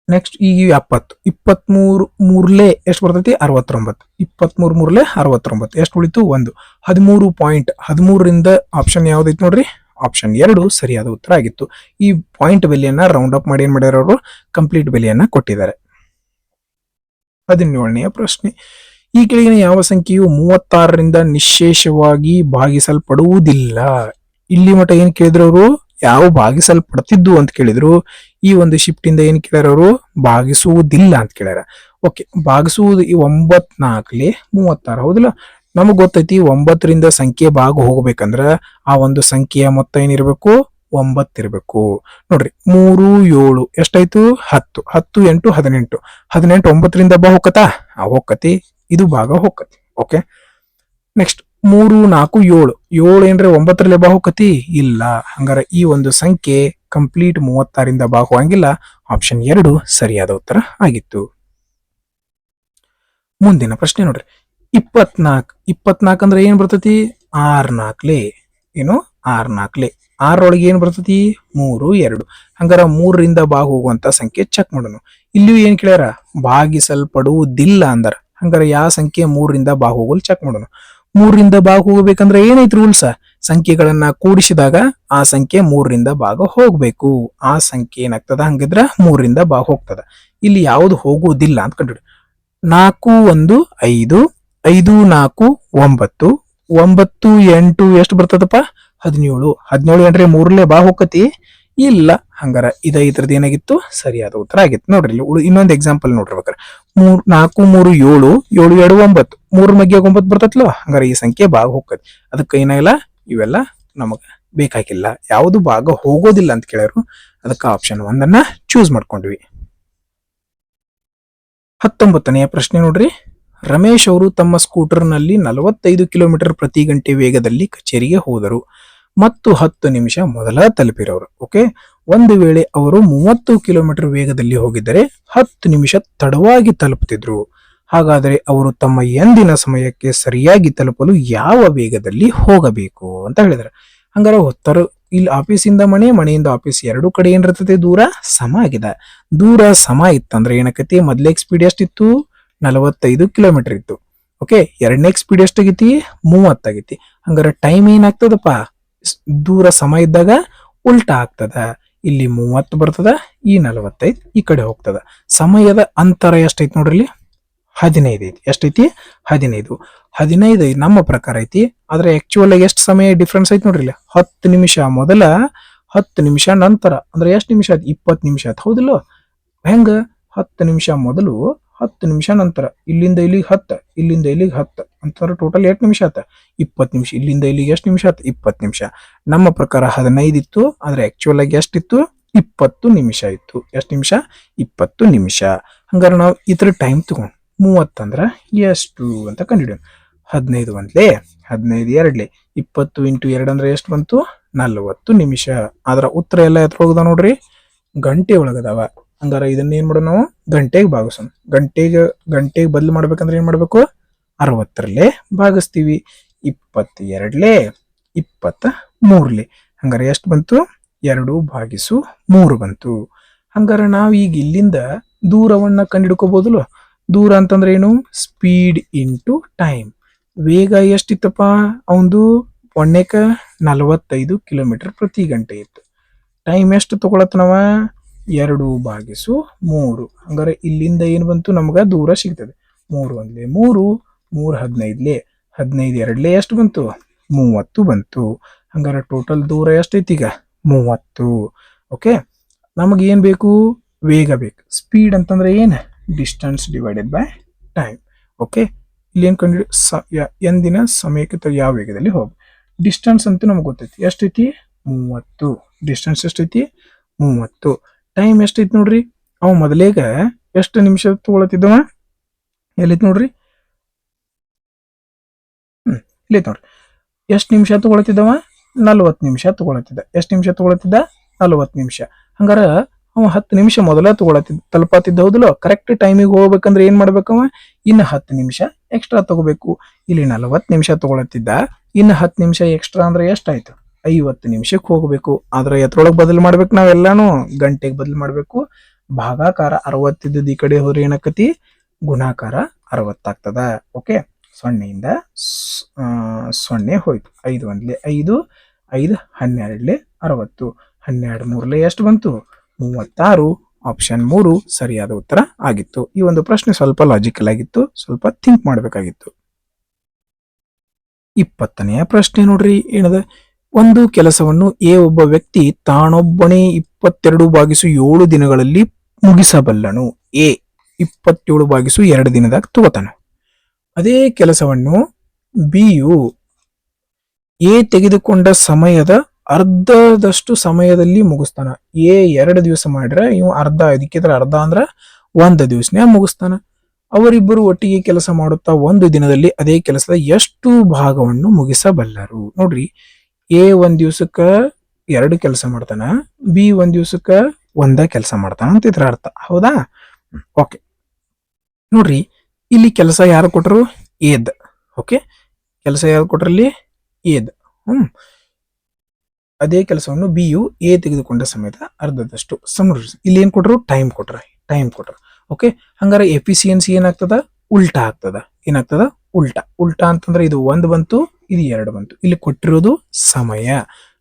ನೆಕ್ಸ್ಟ್ ಈಗ 70, 23 ಮೂರ್ಲೆ ಎಷ್ಟು ಬರ್ತೈತಿ 69, 23 ಮೂರ್ಲೆ 69. ಎಷ್ಟು ಉಳಿತು 1. 13 ಪಾಯಿಂಟ್ 13ರಿಂದ ಆಪ್ಷನ್ ಯಾವ್ದೈತಿ ನೋಡ್ರಿ, ಆಪ್ಷನ್ 2 ಸರಿಯಾದ ಉತ್ತರ ಆಗಿತ್ತು. ಈ ಪಾಯಿಂಟ್ ಬೆಲೆಯನ್ನ ರೌಂಡ್ ಅಪ್ ಮಾಡಿ ಏನ್ ಮಾಡ್ಯಾರ ಅವರು ಕಂಪ್ಲೀಟ್ ಬೆಲೆಯನ್ನ ಕೊಟ್ಟಿದ್ದಾರೆ. 17ನೆಯ ಪ್ರಶ್ನೆ. ಈ ಕೆಳಗಿನ ಯಾವ ಸಂಖ್ಯೆಯು 36ರಿಂದ ನಿಶೇಷವಾಗಿ ಭಾಗಿಸಲ್ಪಡುವುದಿಲ್ಲ? ಇಲ್ಲಿ ಮಟ್ಟ ಏನ್ ಕೇಳಿದ್ರು ಅವರು, ಯಾವ ಭಾಗಿಸಲ್ಪಡ್ತಿದ್ದು ಅಂತ ಕೇಳಿದ್ರು. ಈ ಒಂದು ಶಿಫ್ಟ್ ಇಂದ ಏನ್ ಕೇಳ್ಯಾರ ಅವರು, ಭಾಗಿಸುವುದಿಲ್ಲ ಅಂತ ಕೇಳ್ಯಾರ. ಓಕೆ, ಭಾಗಿಸುವುದು 9 4ಲೆ 36 ಹೌದಿಲ್ಲ. ನಮಗ್ ಗೊತ್ತೈತಿ 9ರಿಂದ ಸಂಖ್ಯೆ ಭಾಗ ಹೋಗ್ಬೇಕಂದ್ರ ಆ ಒಂದು ಸಂಖ್ಯೆಯ ಮೊತ್ತ ಏನಿರ್ಬೇಕು 9 ಇರ್ಬೇಕು. ನೋಡ್ರಿ 3 7 ಎಷ್ಟಾಯ್ತು 10, 10 8 18, 18 9ರಿಂದ ಬಾ ಹೋಗತಾ ಹೋಗತಿ, ಇದು ಭಾಗ ಹೋಗತಿ. ಓಕೆ, ನೆಕ್ಸ್ಟ್ 3 4 7, 7 ಏನ್ರೆ 9ರಲ್ಲಿ ಬಾ ಹೋಗತಿ ಇಲ್ಲ. ಹಂಗಾರ ಈ ಒಂದು ಸಂಖ್ಯೆ ಕಂಪ್ಲೀಟ್ 36ರಿಂದ ಬಾ ಹೋಗಂಗಿಲ್ಲ. ಆಪ್ಷನ್ 2 ಸರಿಯಾದ ಉತ್ತರ ಆಗಿತ್ತು. ಮುಂದಿನ ಪ್ರಶ್ನೆ ನೋಡ್ರಿ. 24 ಅಂದ್ರೆ ಏನ್ ಬರ್ತೈತಿ 6 4ಲೆ, ಏನು 6 4ಲೆ 6 ಒಳಗೆ ಏನ್ ಬರ್ತೈತಿ 3 2. ಹಂಗಾರ 3ರಿಂದ ಬಾ ಹೋಗುವಂತ ಸಂಖ್ಯೆ ಚೆಕ್ ಮಾಡೋಣ. ಇಲ್ಲಿಯೂ ಏನ್ ಕೇಳ್ಯಾರ, ಭಾಗಿಸಲ್ಪಡುವುದಿಲ್ಲ ಅಂದಾರ. ಹಂಗಾರೆ ಯಾವ ಸಂಖ್ಯೆ 3ರಿಂದ ಹೋಗಲ್ ಚೆಕ್ ಮಾಡೋಣ. 3ರಿಂದ ಹೋಗಬೇಕಂದ್ರೆ ಏನೈತಿ ರೂಲ್ಸ್, ಸಂಖ್ಯೆಗಳನ್ನ ಕೂಡಿಸಿದಾಗ ಆ ಸಂಖ್ಯೆ 3ರಿಂದ ಹೋಗ್ಬೇಕು. ಆ ಸಂಖ್ಯೆ ಏನಾಗ್ತದ ಹಂಗಿದ್ರ 3ರಿಂದ ಹೋಗ್ತದ. ಇಲ್ಲಿ ಯಾವ್ದು ಹೋಗುವುದಿಲ್ಲ ಅಂತ ಕಂಡು 4 1 5 5 4 9 9 8 ಎಷ್ಟು ಬರ್ತದಪ್ಪ 17. 17 ಏನ್ರಿ 3ಲೆ ಹೋಗತಿ ಇಲ್ಲ. ಹಂಗಾರ ಇದ್ರದ್ದು ಏನಾಗಿತ್ತು, ಸರಿಯಾದ ಉತ್ತರ ಆಗಿತ್ತು. ನೋಡ್ರಿ ಇನ್ನೊಂದು ಎಕ್ಸಾಂಪಲ್ ನೋಡ್ರಿ. 4 3 7 7 2 9 3 ಮಧ್ಯ 9 ಬರ್ತತ್ಲೋ. ಹಂಗಾರ ಈ ಸಂಖ್ಯೆ ಹೋಗತಿ. ಅದಕ್ಕೆ ಏನಾಗಿಲ್ಲ, ಇವೆಲ್ಲ ನಮಗ ಬೇಕಾಗಿಲ್ಲ. ಯಾವುದು ಹೋಗೋದಿಲ್ಲ ಅಂತ ಕೇಳ್ಯಾರು, ಅದಕ್ಕೆ ಆಪ್ಷನ್ 1 ಚೂಸ್ ಮಾಡ್ಕೊಂಡ್ವಿ. 19ನೆಯ ಪ್ರಶ್ನೆ ನೋಡ್ರಿ. ರಮೇಶ್ ಅವರು ತಮ್ಮ ಸ್ಕೂಟರ್ನಲ್ಲಿ 45 ಕಿಲೋಮೀಟರ್ ಪ್ರತಿ ಗಂಟೆ ವೇಗದಲ್ಲಿ ಕಚೇರಿಗೆ ಹೋದರು ಮತ್ತು 10 ನಿಮಿಷ ಮೊದಲ ತಲುಪಿರೋರು. ಓಕೆ, ಒಂದು ವೇಳೆ ಅವರು 30 ಕಿಲೋಮೀಟರ್ ವೇಗದಲ್ಲಿ ಹೋಗಿದ್ದರೆ 10 ನಿಮಿಷ ತಡವಾಗಿ ತಲುಪುತ್ತಿದ್ರು. ಹಾಗಾದರೆ ಅವರು ತಮ್ಮ ಎಂದಿನ ಸಮಯಕ್ಕೆ ಸರಿಯಾಗಿ ತಲುಪಲು ಯಾವ ವೇಗದಲ್ಲಿ ಹೋಗಬೇಕು ಅಂತ ಹೇಳಿದ್ರೆ, ಹಂಗಾರೆ ಇಲ್ಲಿ ಆಫೀಸಿಂದ ಮನೆಯಿಂದ ಆಫೀಸ್ ಎರಡು ಕಡೆ ಏನಿರ್ತದೆ, ದೂರ ಸಮ ಆಗಿದೆ. ದೂರ ಸಮ ಇತ್ತಂದ್ರೆ ಏನಕತಿ, ಮೊದಲೇ ಸ್ಪೀಡ್ ಎಷ್ಟಿತ್ತು 45 ಕಿಲೋಮೀಟರ್ ಇತ್ತು. ಓಕೆ, ಎರಡನೇ ಸ್ಪೀಡ್ ಎಷ್ಟಾಗೈತಿ 30 ಆಗೈತಿ. ಹಂಗಾರೆ ಟೈಮ್ ಏನಾಗ್ತದಪ್ಪ, ದೂರ ಸಮ ಇದ್ದಾಗ ಉಲ್ಟಾ ಆಗ್ತದ. ಇಲ್ಲಿ 30 ಬರ್ತದ, ಈ 45 ಈ ಕಡೆ ಹೋಗ್ತದ. ಸಮಯದ ಅಂತರ ಎಷ್ಟೈತಿ ನೋಡ್ರಿ, 15 ಐತಿ. ಎಷ್ಟೈತಿ 15 ನಮ್ಮ ಪ್ರಕಾರ ಐತಿ. ಆದ್ರೆ ಆಕ್ಚುಯಲ್ ಆಗಿ ಎಷ್ಟು ಸಮಯ ಡಿಫ್ರೆನ್ಸ್ ಐತಿ ನೋಡ್ರಿ, 10 ನಿಮಿಷ ಮೊದಲ 10 ನಿಮಿಷ ನಂತರ. ಅಂದ್ರೆ ಎಷ್ಟು ನಿಮಿಷ ಆಯ್ತು, 20 ನಿಮಿಷ ಆಯ್ತು. ಹೌದಿಲ್ಲ? ಹೆಂಗ 10 ನಿಮಿಷ ಮೊದಲು 10 ನಿಮಿಷ ನಂತರ. ಇಲ್ಲಿಂದ ಇಲ್ಲಿಗೆ 10, ಇಲ್ಲಿಂದ ಇಲ್ಲಿಗೆ 10 ಅಂತಾರೆ. ಟೋಟಲ್ 8 ನಿಮಿಷ ಆತ, 20 ನಿಮಿಷ. ಇಲ್ಲಿಂದ ಇಲ್ಲಿಗೆ ಎಷ್ಟು ನಿಮಿಷ ಆತ, 20 ನಿಮಿಷ. ನಮ್ಮ ಪ್ರಕಾರ 15 ಇತ್ತು, ಆದ್ರೆ ಆಕ್ಚುಯಲ್ ಆಗಿ ಎಷ್ಟಿತ್ತು 20 ನಿಮಿಷ ಇತ್ತು. ಎಷ್ಟು ನಿಮಿಷ, 20 ನಿಮಿಷ. ಹಂಗಾರೆ ನಾವು ಇತರ ಟೈಮ್ ತಗೊಂಡು 30 ಅಂದ್ರ ಎಷ್ಟು ಅಂತ ಕಂಡಿಡಿಯೋಣ. 15 ಒಂದ್ಲೆ, 15 ಎರಡ್ಲೆ, 20 ಇಂಟು 2 ಅಂದ್ರೆ ಎಷ್ಟು ಬಂತು, 40 ನಿಮಿಷ. ಆದ್ರ ಉತ್ತರ ಎಲ್ಲ ಎತ್ರ ಹೋಗದ ನೋಡ್ರಿ, ಗಂಟೆ ಒಳಗದಾವ. ಹಂಗಾರ ಇದನ್ನ ಏನ್ ಮಾಡೋಣ ನಾವು, ಗಂಟೆಗೆ ಭಾಗಿಸೋಣ. ಗಂಟೆಗೆ ಬದಲು ಮಾಡ್ಬೇಕಂದ್ರೆ ಏನ್ ಮಾಡ್ಬೇಕು, 60ರಲ್ಲೇ ಭಾಗಿಸ್ತೀವಿ. 22ಲೆ, 23ಲೆ. ಹಂಗಾರೆ ಎಷ್ಟು ಬಂತು, 2/3 ಬಂತು. ಹಂಗಾರ ನಾವ್ ಈಗ ಇಲ್ಲಿಂದ ದೂರವನ್ನ ಕಂಡಿಡ್ಕೋಬಹುದಲ್ಲ. ದೂರ ಅಂತಂದ್ರೆ ಏನು, ಸ್ಪೀಡ್ ಇಂಟು ಟೈಮ್. ವೇಗ ಎಷ್ಟಿತ್ತಪ್ಪ ಅವಂದು, 45 ಕಿಲೋಮೀಟರ್ ಪ್ರತಿ ಗಂಟೆ ಇತ್ತು. ಟೈಮ್ ಎಷ್ಟು ತಗೊಳತ್ತನವ, 2/3. ಹಂಗಾರೆ ಇಲ್ಲಿಂದ ಏನ್ ಬಂತು, ನಮ್ಗ ದೂರ ಸಿಗ್ತದೆ. 3 ಒಂದ್ಲೆ 3, 3 15ಲೆ, 15 ಎರಡ್ಲೆ ಎಷ್ಟು ಬಂತು, 30 ಬಂತು. ಹಂಗಾರೆ ಟೋಟಲ್ ದೂರ ಎಷ್ಟೈತಿ ಈಗ, 30. ಓಕೆ, ನಮಗ್ ಏನ್ ಬೇಕು, ವೇಗ ಬೇಕು. ಸ್ಪೀಡ್ ಅಂತಂದ್ರೆ ಏನ್, distance divided by time. Okay, ಇಲ್ಲಿ ಏನ್ ಕಂಡು ಎಂದಿನ ಸಮಯಕ್ಕೆ ಯಾವ ವೇಗದಲ್ಲಿ ಹೋಗ. ಡಿಸ್ಟೆನ್ಸ್ ಅಂತೂ ನಮ್ಗೆ ಗೊತ್ತೈತಿ, ಎಷ್ಟೈತಿ 30. ಡಿಸ್ಟೆನ್ಸ್ ಎಷ್ಟೈತಿ 30. ಟೈಮ್ ಎಷ್ಟೈತಿ ನೋಡ್ರಿ, ಅವ್ ಮೊದಲೇಗ ಎಷ್ಟು ನಿಮಿಷ ತಗೊಳತಿದ್ದವ, ಎಲ್ಲೈತಿ ನೋಡ್ರಿ, ಇಲ್ಲೈತಿ ನೋಡ್ರಿ. ಎಷ್ಟು ನಿಮಿಷ ತಗೊಳತಿದ್ದವ, 40 ನಿಮಿಷ ತಗೊಳತಿದ್ದ. ಎಷ್ಟು ನಿಮಿಷ ತಗೊಳತಿದ್ದ, 40 ನಿಮಿಷ. ಹಂಗಾರ ಅವ 10 ನಿಮಿಷ ಮೊದಲ ತಲುಪತ್ತಿದ್ದ. ಹೌದಲ್ಲ? ಕರೆಕ್ಟ್ ಟೈಮಿಗೆ ಹೋಗ್ಬೇಕಂದ್ರೆ ಏನ್ ಮಾಡ್ಬೇಕವ, ಇನ್ನು 10 ನಿಮಿಷ ಎಕ್ಸ್ಟ್ರಾ ತಗೋಬೇಕು. ಇಲ್ಲಿ 40 ನಿಮಿಷ ತಗೊಳತಿದ್ದ, ಇನ್ನು 10 ನಿಮಿಷ ಎಕ್ಸ್ಟ್ರಾ ಅಂದ್ರೆ ಎಷ್ಟಾಯ್ತು, 50 ನಿಮಿಷಕ್ಕೆ ಹೋಗ್ಬೇಕು. ಆದ್ರೆ ಎತ್ರೊಳಗೆ ಬದಲು ಮಾಡ್ಬೇಕು, ನಾವೆಲ್ಲಾನು ಗಂಟೆಗೆ ಬದಲು ಮಾಡ್ಬೇಕು. ಭಾಗಾಕಾರ 60 ಇದ್ದದ್ದು ಈ ಕಡೆ ಹೋದ್ರೆ ಏನಕತಿ, ಗುಣಾಕಾರ 60 ಆಗ್ತದ. ಓಕೆ, 0ಇಂದ 0 ಹೋಯ್ತು. 5 ಒಂದ್ಲೆ 5, 5 12ಲೆ 60, 12 3ಲೆ ಎಷ್ಟು ಬಂತು, 36. ಆಪ್ಷನ್ 3 ಸರಿಯಾದ ಉತ್ತರ ಆಗಿತ್ತು. ಈ ಒಂದು ಪ್ರಶ್ನೆ ಸ್ವಲ್ಪ ಲಾಜಿಕಲ್ ಆಗಿತ್ತು, ಸ್ವಲ್ಪ ಥಿಂಕ್ ಮಾಡಬೇಕಾಗಿತ್ತು. 20ನೆಯ ಪ್ರಶ್ನೆ ನೋಡ್ರಿ, ಏನದ, ಒಂದು ಕೆಲಸವನ್ನು ಒಬ್ಬ ವ್ಯಕ್ತಿ ತಾನೊಬ್ಬನೇ 22/7 ದಿನಗಳಲ್ಲಿ ಮುಗಿಸಬಲ್ಲನು. 27/2 ದಿನದಾಗ ತಗೋತಾನೆ. ಅದೇ ಕೆಲಸವನ್ನು ಬಿಯು ತೆಗೆದುಕೊಂಡ ಸಮಯದ ಅರ್ಧದಷ್ಟು ಸಮಯದಲ್ಲಿ ಮುಗಿಸ್ತಾನ. 2 ದಿವಸ ಮಾಡ್ರೆ ಇವ್ ಅರ್ಧ, ಇದಕ್ಕಿದ್ರೆ ಅರ್ಧ ಅಂದ್ರ 1 ದಿವಸನೇ ಮುಗಿಸ್ತಾನ. ಅವರಿಬ್ಬರು ಒಟ್ಟಿಗೆ ಕೆಲಸ ಮಾಡುತ್ತಾ ಒಂದು ದಿನದಲ್ಲಿ ಅದೇ ಕೆಲಸದ ಎಷ್ಟು ಭಾಗವನ್ನು ಮುಗಿಸಬಲ್ಲರು? ನೋಡ್ರಿ, ಒಂದ್ ದಿವ್ಸಕ್ಕ 2 ಕೆಲಸ ಮಾಡ್ತಾನ, ಬಿ ಒಂದ್ ದಿವ್ಸಕ್ಕ 1 ಕೆಲಸ ಮಾಡ್ತಾನ ಅಂತ ಇದ್ರ ಅರ್ಥ. ಹೌದಾ? ಓಕೆ, ನೋಡ್ರಿ ಇಲ್ಲಿ ಕೆಲಸ ಯಾರು ಕೊಟ್ರು, ಏದ್. ಓಕೆ, ಕೆಲಸ ಯಾರು ಕೊಟ್ರಲ್ಲಿ, ಏದ್. ಅದೇ ಕೆಲಸವನ್ನು ಬಿಯು ತೆಗೆದುಕೊಂಡ ಸಮಯದ ಅರ್ಧದಷ್ಟು. ಇಲ್ಲಿ ಏನ್ ಕೊಟ್ರು, ಟೈಮ್ ಕೊಟ್ರ. ಟೈಮ್ ಕೊಟ್ರ. ಓಕೆ, ಹಂಗಾರೆ ಎಫಿಸಿಯನ್ಸಿ ಏನಾಗ್ತದ, ಉಲ್ಟಾ ಆಗ್ತದ. ಏನಾಗ್ತದ, ಉಲ್ಟಾ. ಉಲ್ಟಾ ಅಂತಂದ್ರೆ ಇದು 1 ಬಂತು, ಇದು 2 ಬಂತು. ಇಲ್ಲಿ ಕೊಟ್ಟಿರೋದು ಸಮಯ.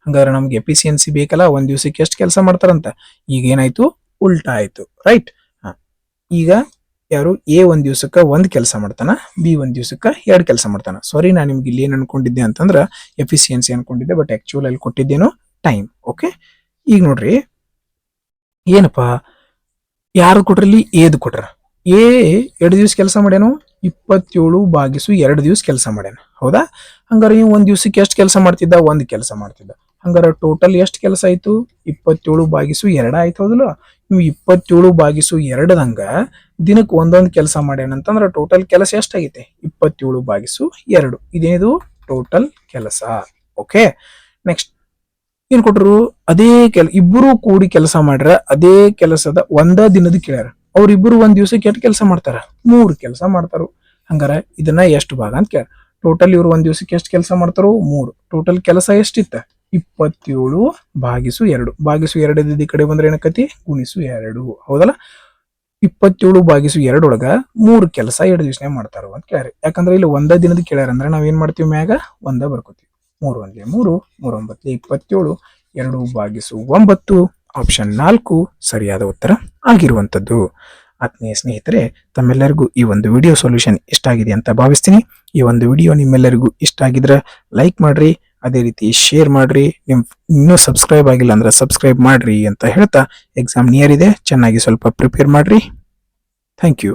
ಹಂಗಾರೆ ನಮ್ಗೆ ಎಫಿಸಿಯನ್ಸಿ ಬೇಕಲ್ಲ, ಒಂದ್ ದಿವಸಕ್ಕೆ ಎಷ್ಟು ಕೆಲಸ ಮಾಡ್ತಾರಂತ. ಈಗ ಏನಾಯ್ತು, ಉಲ್ಟಾ ಆಯ್ತು. ರೈಟ್. ಈಗ ಯಾರು ಎ ಒಂದ್ ದಿವಸಕ್ಕೆ 1 ಕೆಲಸ ಮಾಡ್ತಾನ, ಬಿ ಒಂದ್ ದಿವಸಕ್ಕೆ 2 ಕೆಲಸ ಮಾಡ್ತಾನ. ಸಾರಿ, ನಾನು ನಿಮ್ಗೆ ಇಲ್ಲಿ ಏನ್ ಅನ್ಕೊಂಡಿದ್ದೆ ಅಂತಂದ್ರ ಎಫಿಸಿಯನ್ಸಿ ಅನ್ಕೊಂಡಿದ್ದೆ, ಬಟ್ ಆಕ್ಚುಲ್ ಅಲ್ಲಿ ಕೊಟ್ಟಿದ್ದೇನು ಟೈಮ್. ಓಕೆ, ಈಗ ನೋಡ್ರಿ ಏನಪ್ಪಾ, ಯಾರು ಕೊಟ್ರಲ್ಲಿ, ಏದ್ ಕೊಟ್ರ. ಎ 2 ದಿವಸ ಕೆಲಸ ಮಾಡ್ಯಾನು, 27/2 ದಿವಸ ಕೆಲಸ ಮಾಡ್ಯಾನ. ಹೌದಾ? ಹಂಗಾರೆ ಇವ್ ಒಂದ್ ದಿವಸಕ್ಕೆ ಎಷ್ಟು ಕೆಲಸ ಮಾಡ್ತಿದ್ದ, 1 ಕೆಲಸ ಮಾಡ್ತಿದ್ದ. ಹಂಗಾರೆ ಟೋಟಲ್ ಎಷ್ಟು ಕೆಲಸ ಆಯ್ತು, 27/2 ಆಯ್ತು. ಹೌದಲ್ಲ? ನೀವು 27/2ದಂಗ ದಿನಕ್ಕೆ ಒಂದೊಂದು ಕೆಲಸ ಮಾಡ್ಯಾನಂತಂದ್ರ ಟೋಟಲ್ ಕೆಲಸ ಎಷ್ಟಾಗೈತೆ, 27/2. ಇದೇನಿದು ಟೋಟಲ್ ಕೆಲಸ. ಓಕೆ, ನೆಕ್ಸ್ಟ್ ಏನ್ ಕೊಟ್ರು, ಅದೇ ಇಬ್ಬರು ಕೂಡಿ ಕೆಲಸ ಮಾಡ್ರ, ಅದೇ ಕೆಲಸದ ಒಂದ ದಿನದ ಕೇಳ್ಯಾರ. ಅವ್ರಿಬ್ರು ಒಂದ್ ದಿವಸಕ್ಕೆ ಎಷ್ಟು ಕೆಲಸ ಮಾಡ್ತಾರ, 3 ಕೆಲಸ ಮಾಡ್ತಾರ. ಹಂಗಾರ ಇದನ್ನ ಎಷ್ಟು ಭಾಗ ಅಂತ ಕೇಳ. ಟೋಟಲ್ ಇವ್ರು ಒಂದ್ ದಿವಸಕ್ಕೆ ಎಷ್ಟು ಕೆಲಸ ಮಾಡ್ತಾರೋ, 3. ಟೋಟಲ್ ಕೆಲಸ ಎಷ್ಟಿತ್ತ, 27/2. -2 ಈ ಕಡೆ ಬಂದ್ರೆ ಏನಕ್ಕತಿ, -2. ಹೌದಲ್ಲ? 27/2 ಒಳಗ 3 ಕೆಲಸ 2 ದಿವಸನೇ ಮಾಡ್ತಾರ ಅಂತ ಕೇಳ್ಯಾರ. ಯಾಕಂದ್ರೆ ಇಲ್ಲಿ ಒಂದ ದಿನದ ಕೇಳ್ಯಾರ ಅಂದ್ರೆ ನಾವ್ ಏನ್ ಮಾಡ್ತೀವಿ, ಮ್ಯಾಗ ಒಂದ ಬರ್ಕೋತೀವಿ. 3 1 3, 3 9 27, 2/9. ಆಪ್ಷನ್ 4 ಸರಿಯಾದ ಉತ್ತರ ಆಗಿರುವಂತದ್ದು. ಆತ್ಮೀಯ ಸ್ನೇಹಿತರೆ, ತಮ್ಮೆಲ್ಲರಿಗೂ ಈ ಒಂದು ವಿಡಿಯೋ ಸೊಲ್ಯೂಷನ್ ಇಷ್ಟ ಆಗಿದೆ ಅಂತ ಭಾವಿಸ್ತೀನಿ. ಈ ಒಂದು ವಿಡಿಯೋ ನಿಮ್ಮೆಲ್ಲರಿಗೂ ಇಷ್ಟ ಆಗಿದ್ರೆ ಲೈಕ್ ಮಾಡ್ರಿ, ಅದೇ ರೀತಿ ಶೇರ್ ಮಾಡ್ರಿ. ಇನ್ನೂ ಸಬ್ಸ್ಕ್ರೈಬ್ ಆಗಿಲ್ಲ ಅಂದ್ರೆ ಸಬ್ಸ್ಕ್ರೈಬ್ ಮಾಡ್ರಿ ಅಂತ ಹೇಳ್ತಾ, ಎಕ್ಸಾಮ್ ನಿಯರ್ ಇದೆ, ಚೆನ್ನಾಗಿ ಸ್ವಲ್ಪ ಪ್ರಿಪೇರ್ ಮಾಡ್ರಿ. Thank you.